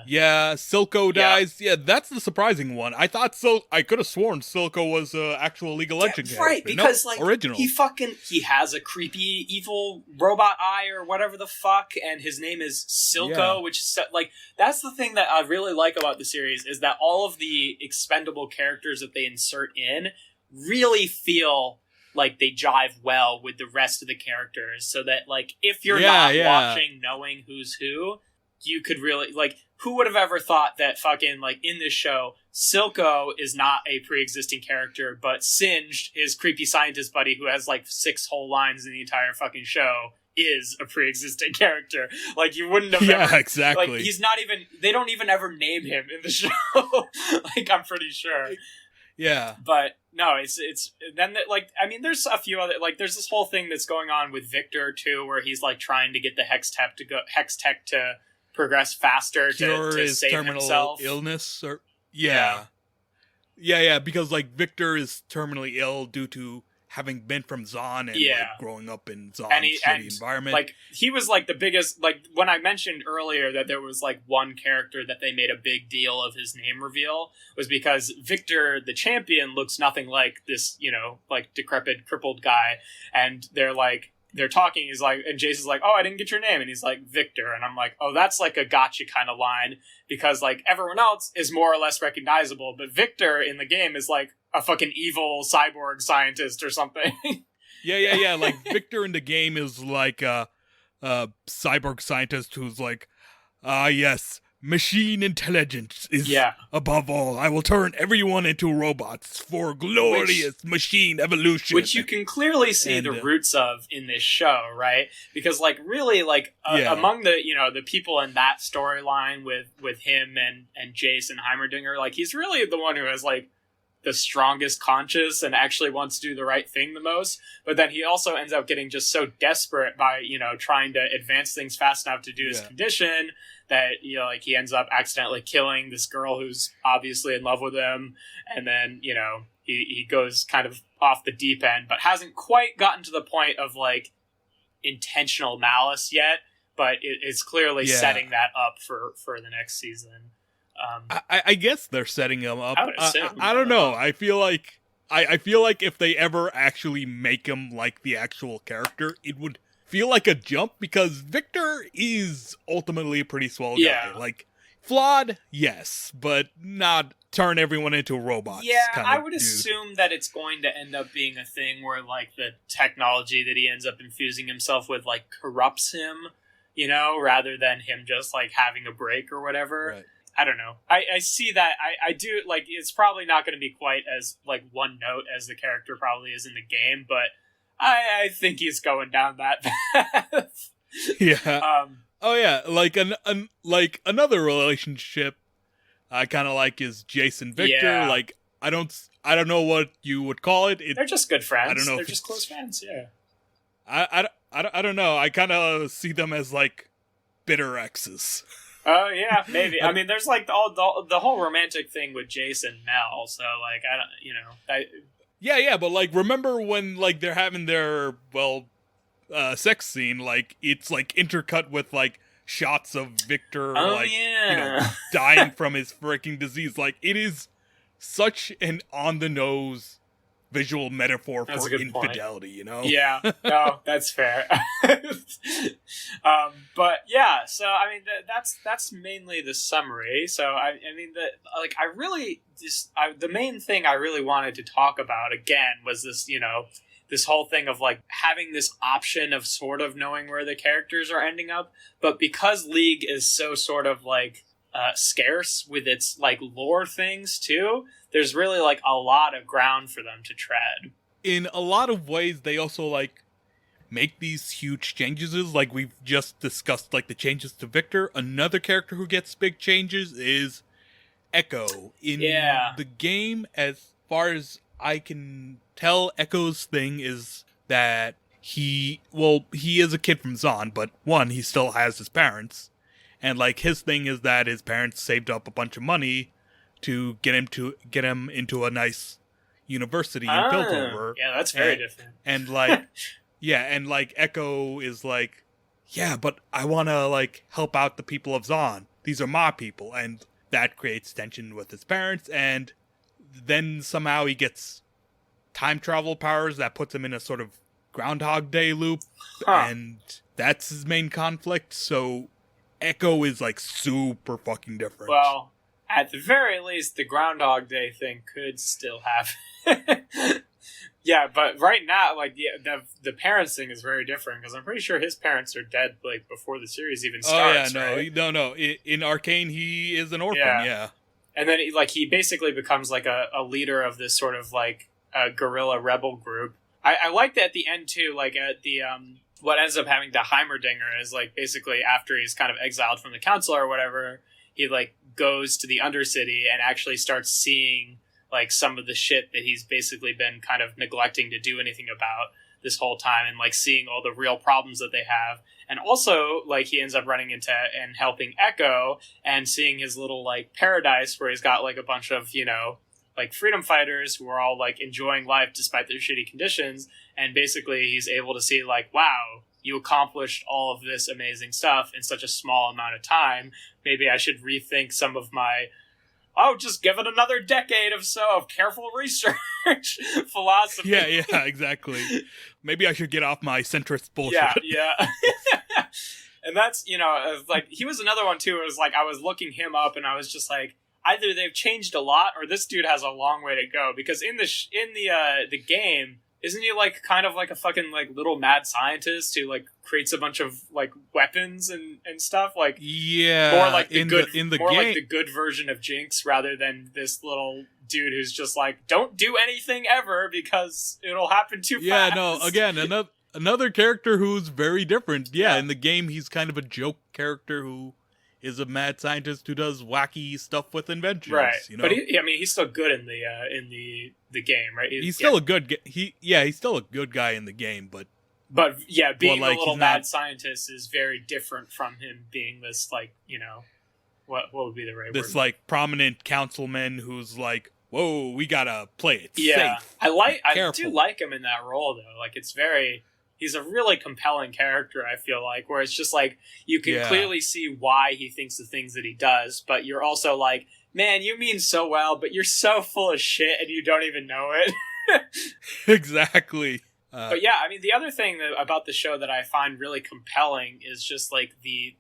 Silco dies. Yeah, that's the surprising one. I could have sworn Silco was actual League of Legends character. Right, because nope, original. He has a creepy evil robot eye or whatever the fuck, and his name is Silco, which is like, that's the thing that I really like about the series, is that all of the expendable characters that they insert in really feel like they jive well with the rest of the characters, so that like if you're not watching knowing who's who, you could really, like, who would have ever thought that fucking, like, in this show, Silco is not a pre-existing character, but Singed, his creepy scientist buddy who has like 6 whole lines in the entire fucking show, is a pre-existing character. Like, you wouldn't have ever... exactly. Like, he's not even... They don't even ever name him in the show. Like, I'm pretty sure. Yeah. But no, it's then like, I mean, there's a few other, like, there's this whole thing that's going on with Victor too, where he's like trying to get the Hextech to progress faster to save himself. Illness or because like Victor is terminally ill due to having been from Zaun and like, growing up in Zaun's shitty environment. Like, he was like the biggest, like, when I mentioned earlier that there was like one character that they made a big deal of his name reveal, was because Victor the champion looks nothing like this, you know, like decrepit, crippled guy, and they're talking, he's like, and Jason's like, oh, I didn't get your name, and he's like, Victor, and I'm like, oh, that's like a gotcha kind of line, because like everyone else is more or less recognizable, but Victor in the game is like a fucking evil cyborg scientist or something. Yeah. Like, Victor in the game is like a cyborg scientist who's like, yes, machine intelligence is above all. I will turn everyone into robots for glorious machine evolution. Which you can clearly see the roots of in this show, right? Because, like, really, like, among the, you know, the people in that storyline with him and Jace and Heimerdinger, like, he's really the one who has, like, the strongest conscience and actually wants to do the right thing the most. But then he also ends up getting just so desperate by, you know, trying to advance things fast enough to do his condition that, you know, like, he ends up accidentally killing this girl who's obviously in love with him. And then, you know, he goes kind of off the deep end, but hasn't quite gotten to the point of, like, intentional malice yet. But it's clearly setting that up for the next season. I guess they're setting him up. I don't know. I feel like if they ever actually make him like the actual character, it would feel like a jump, because Victor is ultimately a pretty swell guy. Like, flawed, yes, but not turn everyone into robots. Yeah, I would assume that it's going to end up being a thing where, like, the technology that he ends up infusing himself with, like, corrupts him, you know, rather than him just, like, having a break or whatever. Right. I don't know. I see that. I do, like, it's probably not going to be quite as, like, one note as the character probably is in the game, but I think he's going down that path. Yeah. Oh yeah, like like another relationship I kind of like is Jace and Victor. Yeah. Like, I don't know what you would call it. They're just good friends. I don't know. They're just close friends. Yeah. I don't know. I kind of see them as, like, bitter exes. Oh yeah, maybe. I mean, there's, like, the whole romantic thing with Jace and Mel. So, like, I don't, you know, Yeah, but, like, remember when, like, they're having their, sex scene, like, it's, like, intercut with, like, shots of Victor, you know, dying from his freaking disease. Like, it is such an on-the-nose visual metaphor for infidelity, you know? Yeah, no, that's fair. But, yeah, so, I mean, that's mainly the summary. So, I mean, the main thing I really wanted to talk about, again, was this, you know, this whole thing of, like, having this option of sort of knowing where the characters are ending up, but because League is so sort of, like, scarce with its, like, lore things, too, there's really, like, a lot of ground for them to tread. In a lot of ways, they also, like, make these huge changes, like we've just discussed, like, the changes to Victor. Another character who gets big changes is Echo. In the game, as far as I can tell, Echo's thing is that he is a kid from Zon, but one, he still has his parents. And, like, his thing is that his parents saved up a bunch of money to get him into a nice university in Piltover. Yeah, that's very different. And, like, and, like, Echo is like, yeah, but I want to, like, help out the people of Zon. These are my people. And that creates tension with his parents, and then somehow he gets time travel powers that puts him in a sort of Groundhog Day loop, and that's his main conflict. So Echo is, like, super fucking different. Well, at the very least, the Groundhog Day thing could still happen. Yeah, but right now, like, the parents thing is very different, because I'm pretty sure his parents are dead, like, before the series even starts. Oh yeah, right? no. In Arcane, he is an orphan. Yeah. And then, he basically becomes, like, a leader of this sort of, like, a guerrilla rebel group. I like that at the end, too, like, at the, what ends up happening to Heimerdinger is, like, basically after he's kind of exiled from the council or whatever, he, like, goes to the Undercity and actually starts seeing, like, some of the shit that he's basically been kind of neglecting to do anything about this whole time, and, like, seeing all the real problems that they have. And also, like, he ends up running into and helping Echo and seeing his little, like, paradise where he's got, like, a bunch of, you know, like, freedom fighters who are all, like, enjoying life despite their shitty conditions. And basically he's able to see, like, wow, you accomplished all of this amazing stuff in such a small amount of time. Maybe I should rethink some of my, just give it another decade of careful research philosophy. Yeah, exactly. Maybe I should get off my centrist bullshit. Yeah. And that's, you know, like, he was another one too. It was like, I was looking him up and I was just like, either they've changed a lot or this dude has a long way to go, because in the game, isn't he like kind of like a fucking like little mad scientist who like creates a bunch of like weapons and stuff? Like more like the like the good version of Jinx rather than this little dude who's just like, don't do anything ever because it'll happen too fast. Yeah, no, again, another character who's very different. Yeah, in the game he's kind of a joke character who is a mad scientist who does wacky stuff with inventions. Right. You know? But he's still good in the game, right? He's still a good he's still a good guy in the game, but being a little mad scientist is very different from him being this like, you know, what would be the right word? This like prominent councilman who's like, whoa, we gotta play it safe. I do like him in that role though. Like he's a really compelling character, I feel like, where it's just like you can clearly see why he thinks the things that he does, but you're also like, man, you mean so well, but you're so full of shit and you don't even know it. Exactly. But yeah, I mean, the other thing about the show that I find really compelling is just like the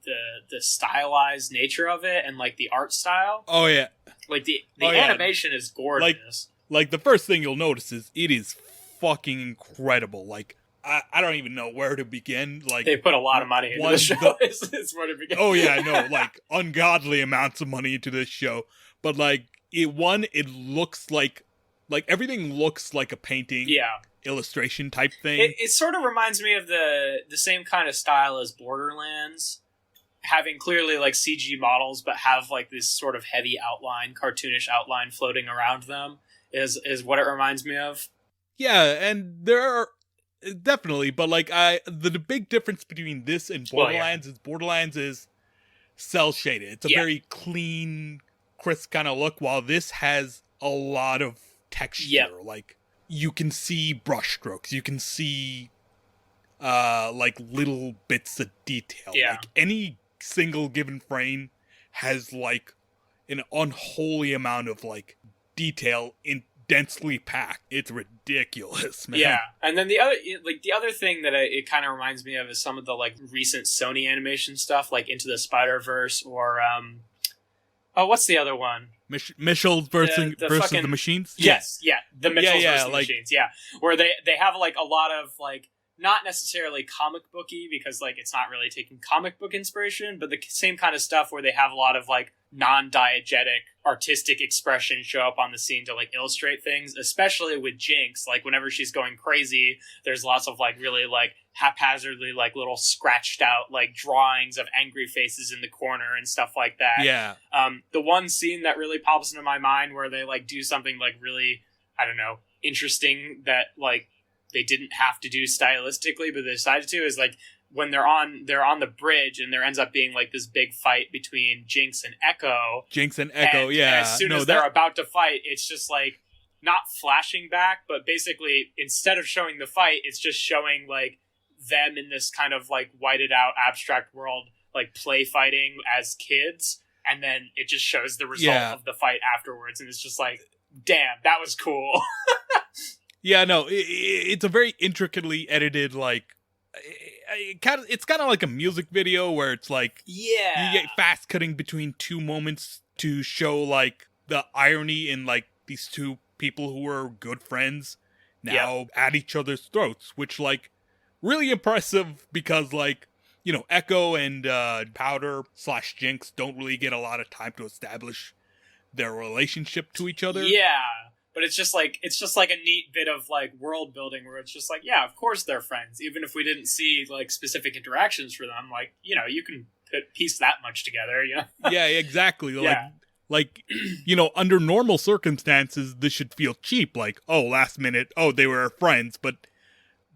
stylized nature of it and like the art style. Oh yeah, like the animation is gorgeous. Like the first thing you'll notice is it is fucking incredible. Like I don't even know where to begin. Like they put a lot of money into the show. Is where to begin. Oh yeah, I know, like ungodly amounts of money into this show. But like it looks like everything looks like a painting. Yeah. Illustration type thing. It sort of reminds me of the same kind of style as Borderlands, having clearly like CG models, but have like this sort of heavy outline, cartoonish outline floating around them. Is what it reminds me of. Yeah, and there are definitely, but like the big difference between this and Borderlands is Borderlands is cell shaded. It's a very clean, crisp kind of look, while this has a lot of texture. Yep. Like you can see brush strokes, you can see like little bits of detail. Yeah. Like any single given frame has like an unholy amount of like detail in densely packed. It's ridiculous, man. Yeah, and then the other thing that it kind of reminds me of is some of the like recent Sony animation stuff, like Into the Spider-Verse or what's the other one? Mitchell versus the Machines. Yes, the Mitchells versus the Machines. Yeah, where they have like a lot of like not necessarily comic booky because like it's not really taking comic book inspiration, but the same kind of stuff where they have a lot of like non-diegetic artistic expression show up on the scene to like illustrate things, especially with Jinx. Like whenever she's going crazy, there's lots of like really like haphazardly like little scratched out like drawings of angry faces in the corner and stuff like that. Yeah. The one scene that really pops into my mind where they like do something like really, I don't know, interesting that like they didn't have to do stylistically, but they decided to, is like when they're on the bridge and there ends up being like this big fight between Jinx and Echo. And as soon as they're about to fight, it's just like not flashing back, but basically instead of showing the fight, it's just showing like them in this kind of like whited out abstract world, like play fighting as kids. And then it just shows the result of the fight afterwards. And it's just like, damn, that was cool. Yeah, no, it's a very intricately edited, like, it's kind of like a music video where it's like, you get fast cutting between two moments to show like the irony in like these two people who were good friends now at each other's throats, which like really impressive because like, you know, Echo and Powder / Jinx don't really get a lot of time to establish their relationship to each other. Yeah. But it's just like a neat bit of like world building where it's just like, yeah, of course they're friends, even if we didn't see like specific interactions for them. Like, you know, you can piece that much together, you know? Yeah, exactly. Like, you know, under normal circumstances, this should feel cheap. Like, oh, last minute, oh, they were friends, but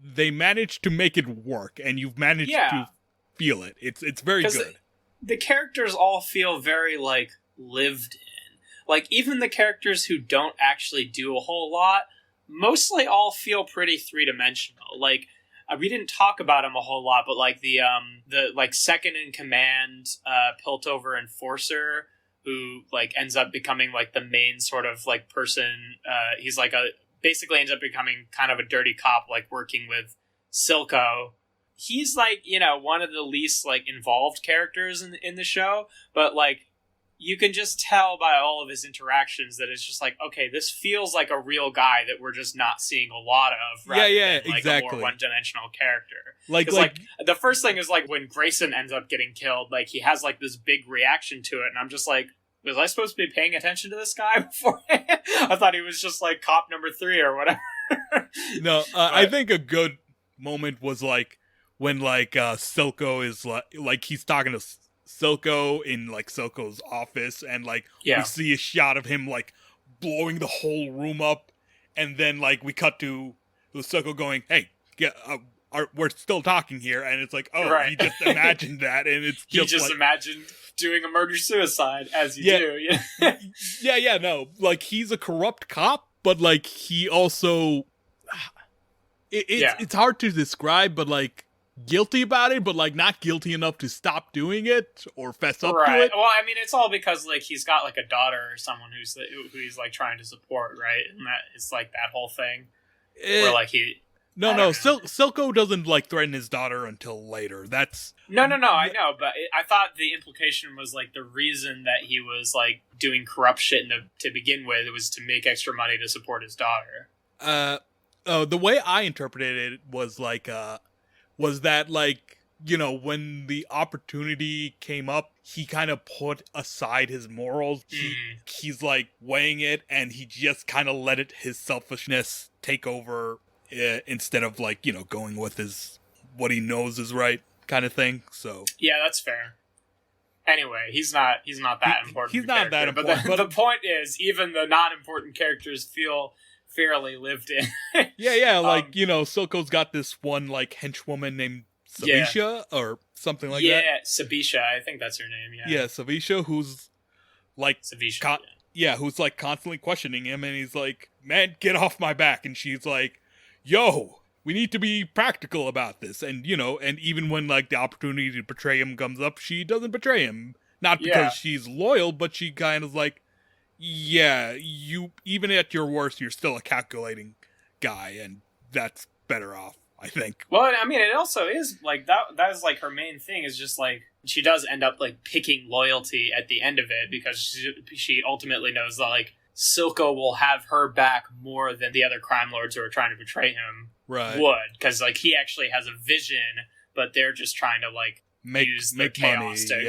they managed to make it work, and you've managed to feel it. It's very good. The characters all feel very like lived in. Like, even the characters who don't actually do a whole lot, mostly all feel pretty three-dimensional. Like, we didn't talk about them a whole lot, but, like, the like, second-in-command Piltover Enforcer, who, like, ends up becoming, like, the main sort of, like, person, he's, like, basically ends up becoming kind of a dirty cop, like, working with Silco. He's, like, you know, one of the least, like, involved characters in the show, but, like, you can just tell by all of his interactions that it's just like, okay, this feels like a real guy that we're just not seeing a lot of, rather than like exactly. a more one-dimensional character. Like the first thing is like when Grayson ends up getting killed, like he has like this big reaction to it, and I'm just like, was I supposed to be paying attention to this guy beforehand? I thought he was just like cop number 3 or whatever. No, I think a good moment was like when like Silco is like he's talking to Silco in like Silco's office, and like we see a shot of him like blowing the whole room up, and then like we cut to Silco going, "Hey, we're still talking here," and it's like, oh, he just imagined that, and it's he just like, imagined doing a murder-suicide, as you do. No, like he's a corrupt cop, but like he also, it's hard to describe, but like guilty about it, but like not guilty enough to stop doing it or fess up to it. Well, I mean, it's all because like he's got like a daughter or someone who he's like trying to support, right? And that it's like that whole thing where like he. No, Silco doesn't like threaten his daughter until later. That's no. I know, but I thought the implication was like the reason that he was like doing corrupt shit to begin with was to make extra money to support his daughter. The way I interpreted it was like was that like, you know, when the opportunity came up, he kind of put aside his morals. He's like weighing it, and he just kind of let his selfishness take over. Instead of like, you know, going with what he knows is right kind of thing. So yeah, that's fair. Anyway, he's not that important. He's not that important. But the point is, even the not important characters feel fairly lived in. Like, you know, Silco's got this one like henchwoman named Sabisha or something like that. Yeah, Sabisha, I think that's her name. Yeah, Sabisha, who's like Sabisha. Who's like constantly questioning him, and he's like, "Man, get off my back!" And she's like, "Yo, we need to be practical about this." And, you know, and even when, like, the opportunity to betray him comes up, she doesn't betray him. Not because she's loyal, but she kind of like, yeah, you, even at your worst, you're still a calculating guy, and that's better off, I think. Well, I mean, it also is, like, that is, like, her main thing is just, like, she does end up, like, picking loyalty at the end of it, because she ultimately knows that, like, Silco will have her back more than the other crime lords who are trying to betray him would, because like he actually has a vision, but they're just trying to like use the chaos money,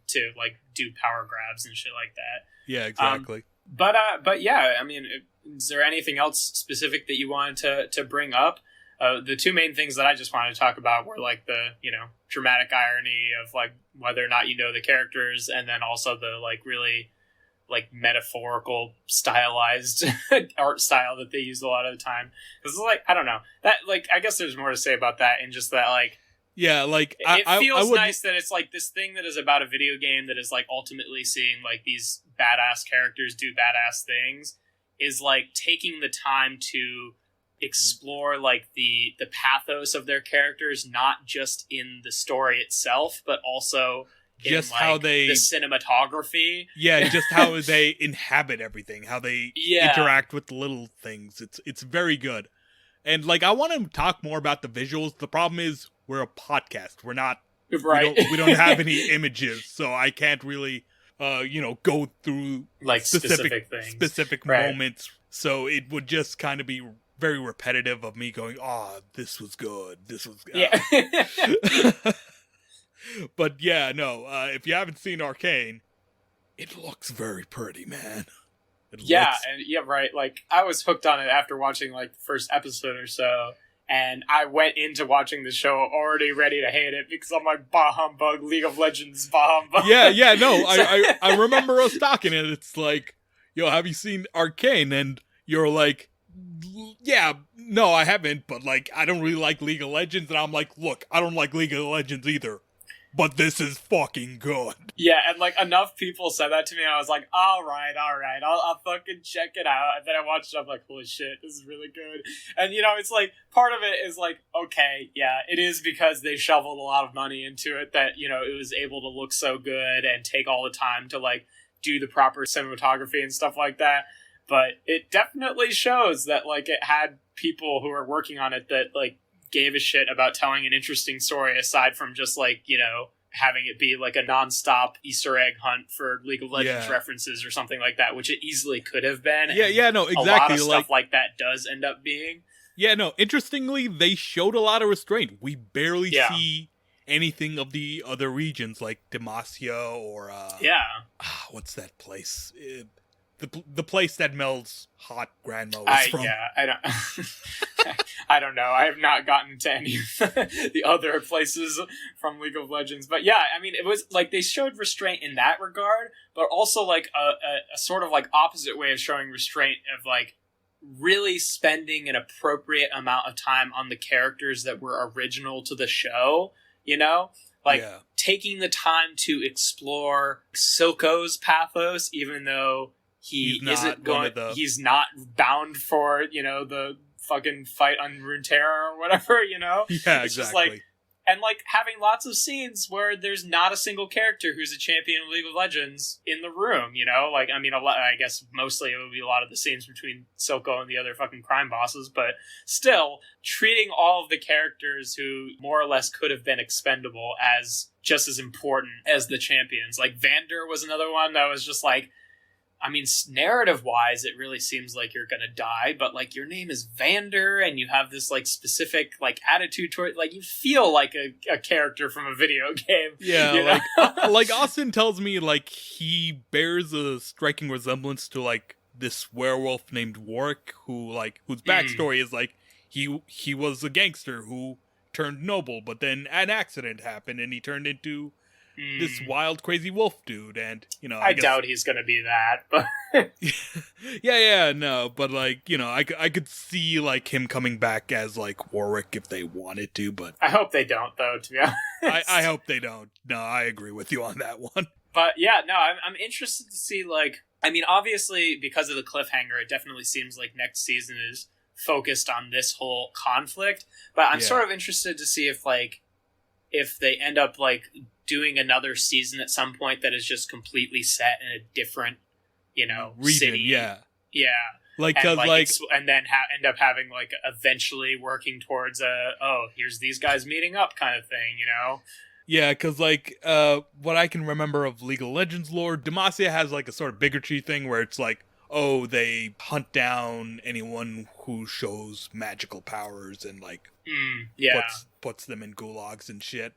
to like do power grabs and shit like that. Yeah, exactly. But yeah, I mean, is there anything else specific that you wanted to bring up? The two main things that I just wanted to talk about were like the, you know, dramatic irony of like whether or not you know the characters, and then also the like really like metaphorical stylized art style that they use a lot of the time. Because like, I don't know, that like, I guess there's more to say about that, and just that like, yeah, like it feels nice that it's like this thing that is about a video game that is like ultimately seeing like these badass characters do badass things, is like taking the time to explore like the pathos of their characters, not just in the story itself, but also just how the cinematography. Yeah, just how they inhabit everything, how they interact with little things. It's very good. And like, I want to talk more about the visuals. The problem is we're a podcast. We're not right. We don't have any images, so I can't really you know, go through like specific things, specific moments. So it would just kind of be very repetitive of me going, "Oh, this was good. This was good." Yeah. But yeah, no, if you haven't seen Arcane, it looks very pretty, man. Right. Like, I was hooked on it after watching, like, the first episode or so, and I went into watching the show already ready to hate it, because I'm like, bah humbug, League of Legends, bah humbug. Yeah, no, I remember us talking, and it's like, yo, have you seen Arcane? And you're like, yeah, no, I haven't, but, like, I don't really like League of Legends, and I'm like, look, I don't like League of Legends either. But this is fucking good. Yeah, and like enough people said that to me, and I was like, all right, I'll fucking check it out. And then I watched it, I'm like, holy shit, this is really good. And you know, it's like, part of it is like, okay, yeah, it is because they shoveled a lot of money into it that, you know, it was able to look so good and take all the time to like do the proper cinematography and stuff like that. But it definitely shows that like it had people who are working on it that like gave a shit about telling an interesting story aside from just like, you know, having it be like a nonstop Easter egg hunt for League of Legends references or something like that, which it easily could have been. No, exactly. A lot of stuff like that does end up being. Yeah, no, interestingly, they showed a lot of restraint. We barely see anything of the other regions, like Demacia or... what's that place? The place that Mel's hot grandma was from. Yeah, I don't... I don't know. I have not gotten to any of the other places from League of Legends. But yeah, I mean, it was like they showed restraint in that regard, but also like a sort of like opposite way of showing restraint of like really spending an appropriate amount of time on the characters that were original to the show, you know? Like taking the time to explore Silco's pathos, even though he's not bound for, you know, the fucking fight on Runeterra or whatever, you know? Yeah, it's exactly. Just like, and like having lots of scenes where there's not a single character who's a champion of League of Legends in the room, you know? Like, I mean, I guess mostly it would be a lot of the scenes between Silco and the other fucking crime bosses, but still, treating all of the characters who more or less could have been expendable as just as important as the champions. Like, Vander was another one that was just like, I mean, narrative-wise, it really seems like you're gonna die, but, like, your name is Vander, and you have this, like, specific, like, attitude toward... Like, you feel like a character from a video game. Yeah, you know? like, Austin tells me, like, he bears a striking resemblance to, like, this werewolf named Warwick, who, like, whose backstory is, like, he was a gangster who turned noble, but then an accident happened, and he turned into... this wild, crazy wolf dude, and, you know... I doubt he's gonna be that, but... no, but, like, you know, I could see, like, him coming back as, like, Warwick if they wanted to, but... I hope they don't, though, to be honest. I hope they don't. No, I agree with you on that one. But, yeah, no, I'm interested to see, like... I mean, obviously, because of the cliffhanger, it definitely seems like next season is focused on this whole conflict, but I'm sort of interested to see if they end up, like... doing another season at some point that is just completely set in a different, you know, region, city. Yeah. Like, and, and then end up having, like, eventually working towards here's these guys meeting up kind of thing, you know? Yeah, because, like, what I can remember of League of Legends lore, Demacia has, like, a sort of bigotry thing where it's like, oh, they hunt down anyone who shows magical powers and, like, puts them in gulags and shit.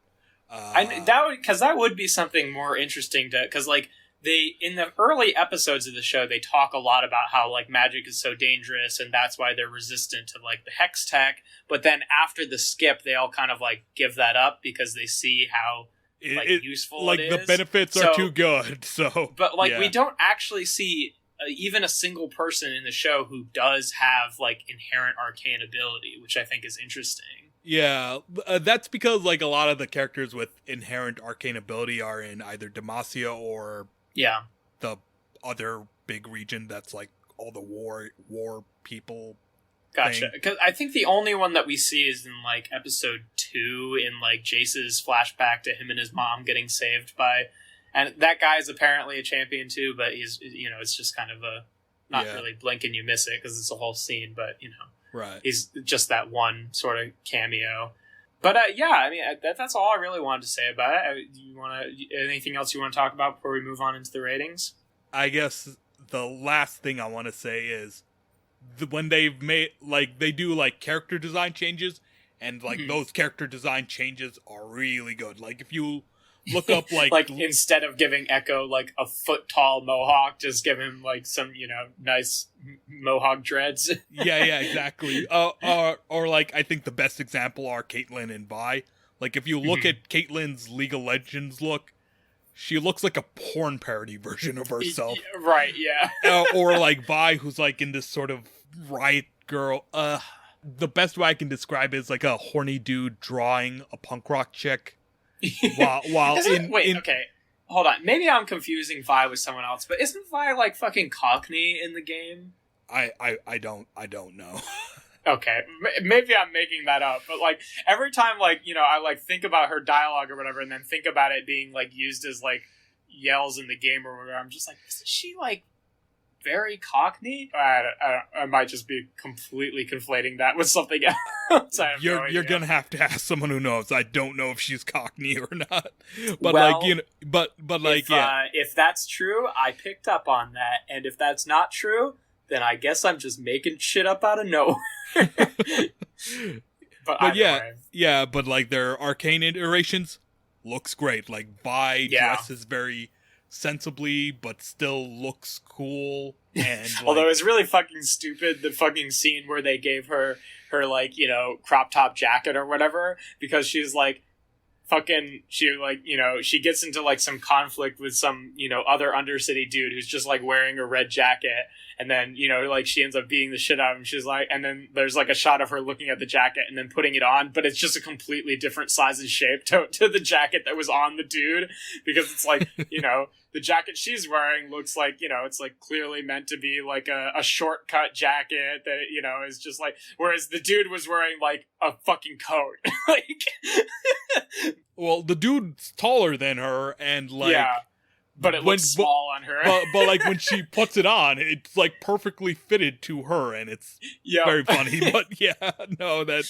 That would be something more interesting because like in the early episodes of the show they talk a lot about how like magic is so dangerous and that's why they're resistant to like the hex tech, but then after the skip they all kind of like give that up because they see how useful like it is. The benefits are too good. So, but like we don't actually see even a single person in the show who does have like inherent arcane ability, which I think is interesting. Yeah, that's because, like, a lot of the characters with inherent arcane ability are in either Demacia or the other big region that's, like, all the war people. Gotcha. Because I think the only one that we see is in, like, episode 2 in, like, Jace's flashback to him and his mom getting saved by... And that guy is apparently a champion, too, but he's, you know, it's just kind of not really blink and you miss it because it's a whole scene, but, you know. Right. He's just that one sort of cameo. But I mean, that's all I really wanted to say about it. Anything else you want to talk about before we move on into the ratings? I guess the last thing I want to say is when they've made, like, they do, like, character design changes, and, like, those character design changes are really good. Like, if you look up, like... like, instead of giving Echo, like, a foot-tall mohawk, just give him, like, some, you know, nice mohawk dreads. yeah, exactly. Or, like, I think the best example are Caitlyn and Vi. Like, if you look at Caitlyn's League of Legends look, she looks like a porn parody version of herself. Right, yeah. Or, like, Vi, who's, like, in this sort of riot girl. The best way I can describe it is, like, a horny dude drawing a punk rock chick. Okay, hold on. Maybe I'm confusing Vi with someone else, but isn't Vi like fucking Cockney in the game? I don't know. Okay, maybe I'm making that up, but like every time, like, you know, I like think about her dialogue or whatever, and then think about it being like used as like yells in the game or whatever. I'm just like, isn't she like very Cockney. I might just be completely conflating that with something else. You're gonna have to ask someone who knows. I don't know if she's Cockney or not. But well, if that's true, I picked up on that, and if that's not true, then I guess I'm just making shit up out of nowhere. But yeah, but like their Arcane iterations looks great. Like Vi dresses very sensibly, but still looks cool. And although it's really fucking stupid, the fucking scene where they gave her like, you know, crop top jacket or whatever, because she's like she gets into like some conflict with some, you know, other Undercity dude who's just like wearing a red jacket, and then, you know, like she ends up beating the shit out of him. She's like, and then there's like a shot of her looking at the jacket and then putting it on, but it's just a completely different size and shape to the jacket that was on the dude, because it's like, you know, the jacket she's wearing looks like, you know, it's like clearly meant to be like a shortcut jacket that, you know, is just like, whereas the dude was wearing like a fucking coat. Like, well, the dude's taller than her, and like, yeah, but it looks small on her. but like when she puts it on, it's like perfectly fitted to her, and it's very funny. But yeah, no, that.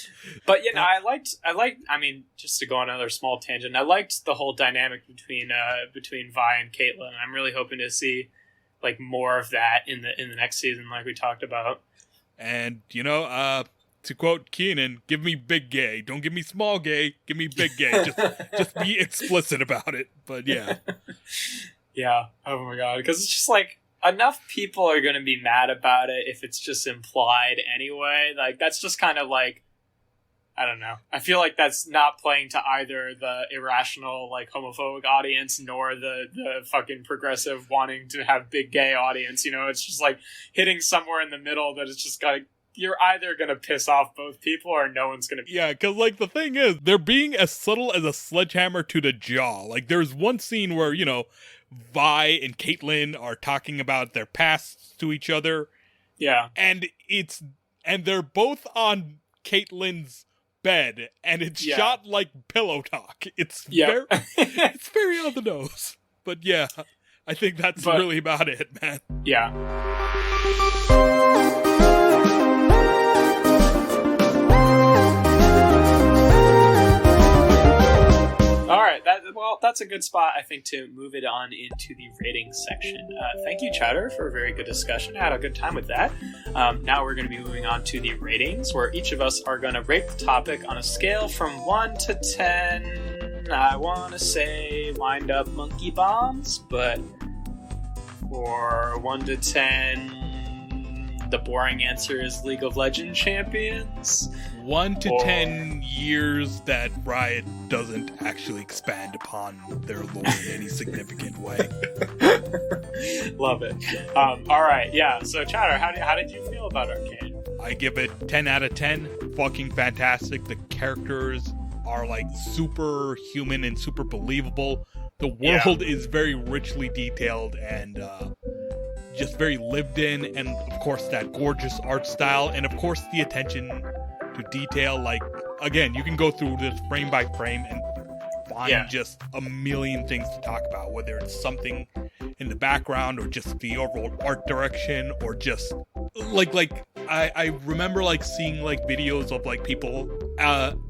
But you know, I liked. I mean, just to go on another small tangent, I liked the whole dynamic between Vi and Caitlyn. I'm really hoping to see like more of that in the next season, like we talked about. And you know, to quote Keenan, "Give me big gay. Don't give me small gay. Give me big gay. Just be explicit about it." But yeah. Yeah. Oh my god. Because it's just like, enough people are going to be mad about it if it's just implied anyway. Like, that's just kind of like, I don't know. I feel like that's not playing to either the irrational, like, homophobic audience, nor the fucking progressive wanting to have big gay audience. You know, it's just like hitting somewhere in the middle that it's just got to, you're either going to piss off both people or no one's going to... Yeah, because, like, the thing is, they're being as subtle as a sledgehammer to the jaw. Like, there's one scene where, you know, Vi and Caitlyn are talking about their pasts to each other. Yeah. And they're both on Caitlyn's bed, and it's shot like pillow talk. It's very on the nose. But yeah, I think that's really about it, man. Yeah. That's a good spot, I think, to move it on into the ratings section. Thank you, Chowder, for a very good discussion. I had a good time with that. Now we're going to be moving on to the ratings, where each of us are going to rate the topic on a scale from 1 to 10. I want to say wind up monkey bombs, but for 1 to 10, the boring answer is League of Legends champions. 1 to 10 years that Riot doesn't actually expand upon their lore in any significant way. Love it. All right, yeah. So, Chowder, how did you feel about Arcane? I give it 10 out of 10. Fucking fantastic. The characters are like super human and super believable. The world is very richly detailed and just very lived in, and of course that gorgeous art style, and of course the attention to detail. Like, again, you can go through this frame by frame and find just a million things to talk about, whether it's something in the background or just the overall art direction, or just like I remember like seeing like videos of like people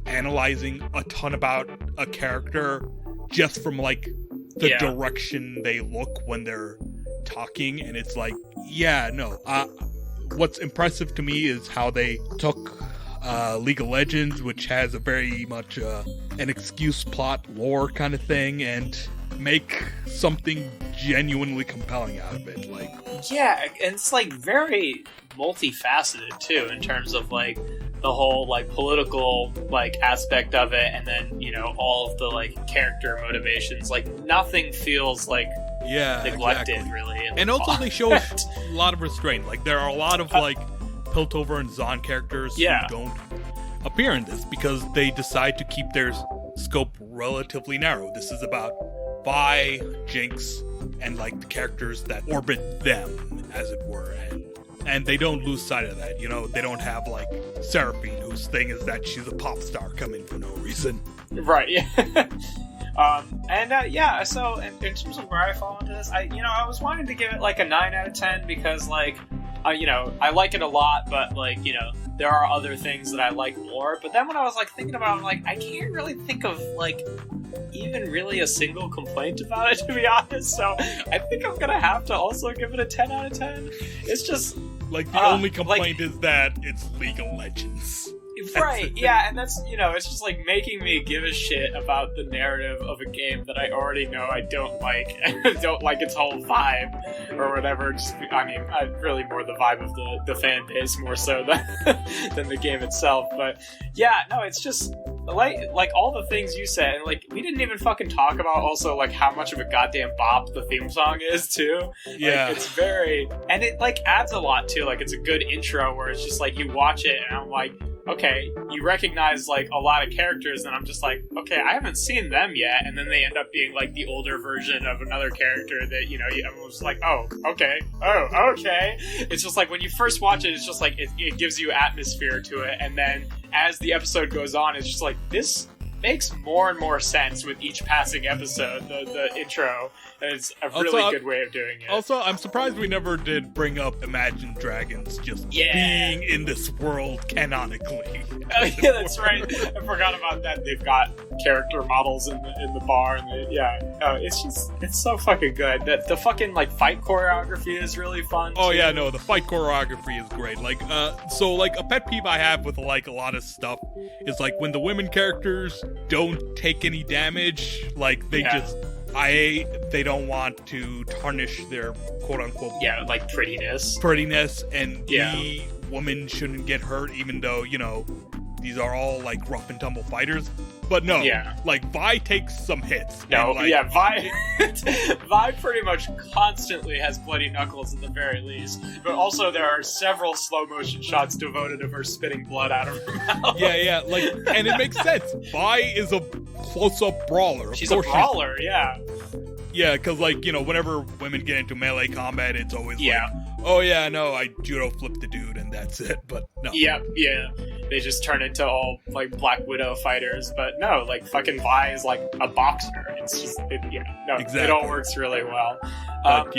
analyzing a ton about a character just from like the direction they look when they're talking, and it's like, what's impressive to me is how they took League of Legends, which has a very much an excuse plot lore kind of thing, and make something genuinely compelling out of it. Like, yeah, and it's like very multifaceted too, in terms of like the whole like political like aspect of it, and then, you know, all of the like character motivations. Like, nothing feels like neglected, really. And also they show a lot of restraint. Like, there are a lot of like Piltover and Zon characters who don't appear in this because they decide to keep their scope relatively narrow. This is about Vi, Jinx, and like the characters that orbit them, as it were. And they don't lose sight of that. You know, they don't have like Seraphine, whose thing is that she's a pop star coming for no reason. Right, yeah. So in terms of where I fall into this, I was wanting to give it like a 9 out of 10 because like, I like it a lot, but like, there are other things that I like more. But then when I was like thinking about it, I'm like, I can't really think of like even really a single complaint about it, to be honest. So I think I'm gonna have to also give it a 10 out of 10. It's just like the only complaint is that it's League of Legends. Right, yeah, and that's, it's just like making me give a shit about the narrative of a game that I already know I don't like, and I don't like its whole vibe, or whatever. Really more the vibe of the fan base more so than the game itself. But yeah, no, it's just like all the things you said, and like we didn't even fucking talk about also like how much of a goddamn bop the theme song is too. Yeah, like, it's very, and it like adds a lot too. Like it's a good intro where it's just like you watch it and I'm like, okay, you recognize like a lot of characters, and I'm just like, okay, I haven't seen them yet, and then they end up being like the older version of another character that everyone's like, oh, okay. It's just like when you first watch it, it's just like it gives you atmosphere to it, and then as the episode goes on, it's just like this makes more and more sense with each passing episode. The intro, and it's a really good way of doing it. Also, I'm surprised we never did bring up Imagine Dragons just being in this world canonically. Oh, yeah, that's right. I forgot about that. They've got character models in the bar, and it's so fucking good. The fucking like fight choreography is really fun. Oh too. Yeah, no, the fight choreography is great. Like, so like a pet peeve I have with like a lot of stuff is like when the women characters don't take any damage, like they they don't want to tarnish their quote unquote like prettiness, and the woman shouldn't get hurt, even though these are all like rough and tumble fighters. But no, like Vi takes some hits. No, and, Vi pretty much constantly has bloody knuckles at the very least. But also there are several slow motion shots devoted to her spitting blood out of her mouth. Yeah, like, and it makes sense. Vi is a close-up brawler. She's a brawler, yeah. Yeah, because like whenever women get into melee combat, it's always like, oh yeah, no, I judo flip the dude and that's it. But no. Yeah. They just turn into all like Black Widow fighters. But no, like fucking Vi is like a boxer. It's just, exactly. It all works really well. But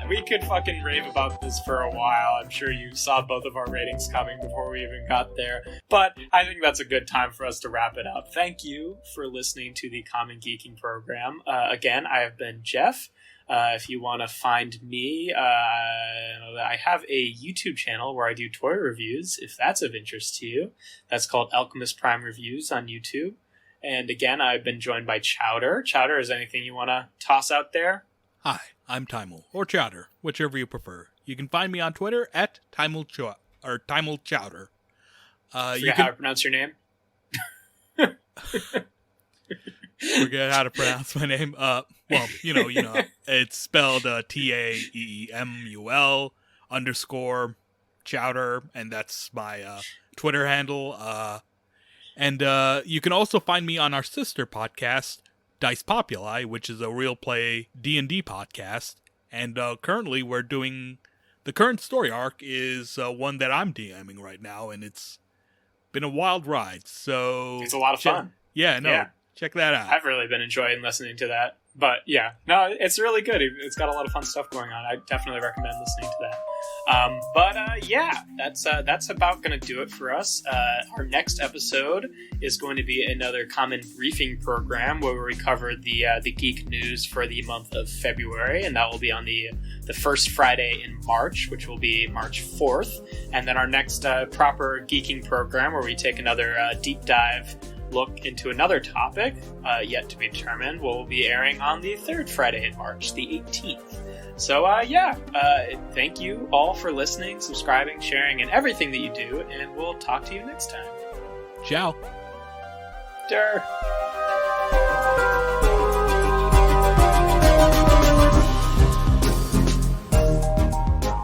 we could fucking rave about this for a while. I'm sure you saw both of our ratings coming before we even got there. But I think that's a good time for us to wrap it up. Thank you for listening to the Common Geeking program. Again, I have been Jeff. If you want to find me, I have a YouTube channel where I do toy reviews, if that's of interest to you. That's called Alchemist Prime Reviews on YouTube. And again, I've been joined by Chowder. Chowder, is there anything you want to toss out there? Hi, I'm Taeemul, or Chowder, whichever you prefer. You can find me on Twitter at Taeemul Chowder. You how to pronounce your name? Forget how to pronounce my name. Well, it's spelled TAEEMUL _Chowder, and that's my Twitter handle. And you can also find me on our sister podcast, Dice Populi, which is a real play D&D podcast. And currently we're doing the current story arc is one that I'm DMing right now, and it's been a wild ride. So it's a lot of fun. Check that out. I've really been enjoying listening to that. But it's really good. It's got a lot of fun stuff going on. I definitely recommend listening to that. That's about going to do it for us. Our next episode is going to be another common briefing program where we cover the geek news for the month of February, and that will be on the first Friday in March, which will be March 4th. And then our next proper geeking program where we take another deep dive look into another topic, yet to be determined, will be airing on the third Friday in March, the 18th. So, thank you all for listening, subscribing, sharing, and everything that you do, and we'll talk to you next time. Ciao. Der.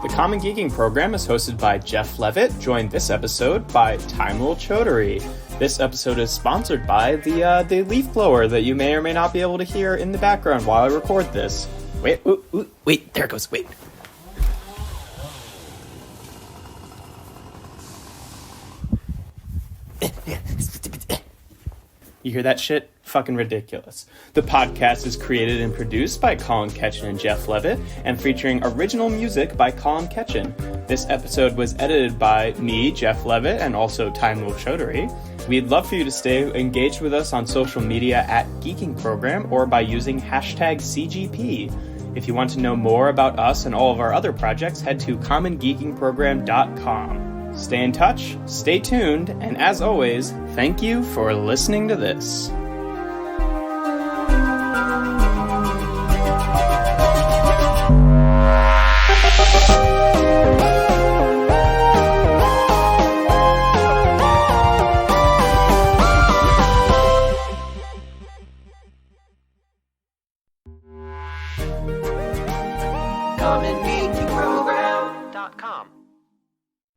The Common Geeking program is hosted by Jeff Leavitt, joined this episode by Taeemul Chowdhury. This episode is sponsored by the leaf blower that you may or may not be able to hear in the background while I record this. Wait, there it goes, wait. You hear that shit? fucking ridiculous. The podcast is created and produced by Colin, Ketchen, and Jeff Leavitt, and featuring original music by Colin Ketchen. This episode was edited by me, Jeff Leavitt, and also Taeemul Chowdhury. We'd love for you to stay engaged with us on social media at Geeking Program or by using hashtag CGP. If you want to know more about us and all of our other projects, head to commongeekingprogram.com. Stay in touch, stay tuned, and as always, thank you for listening to this.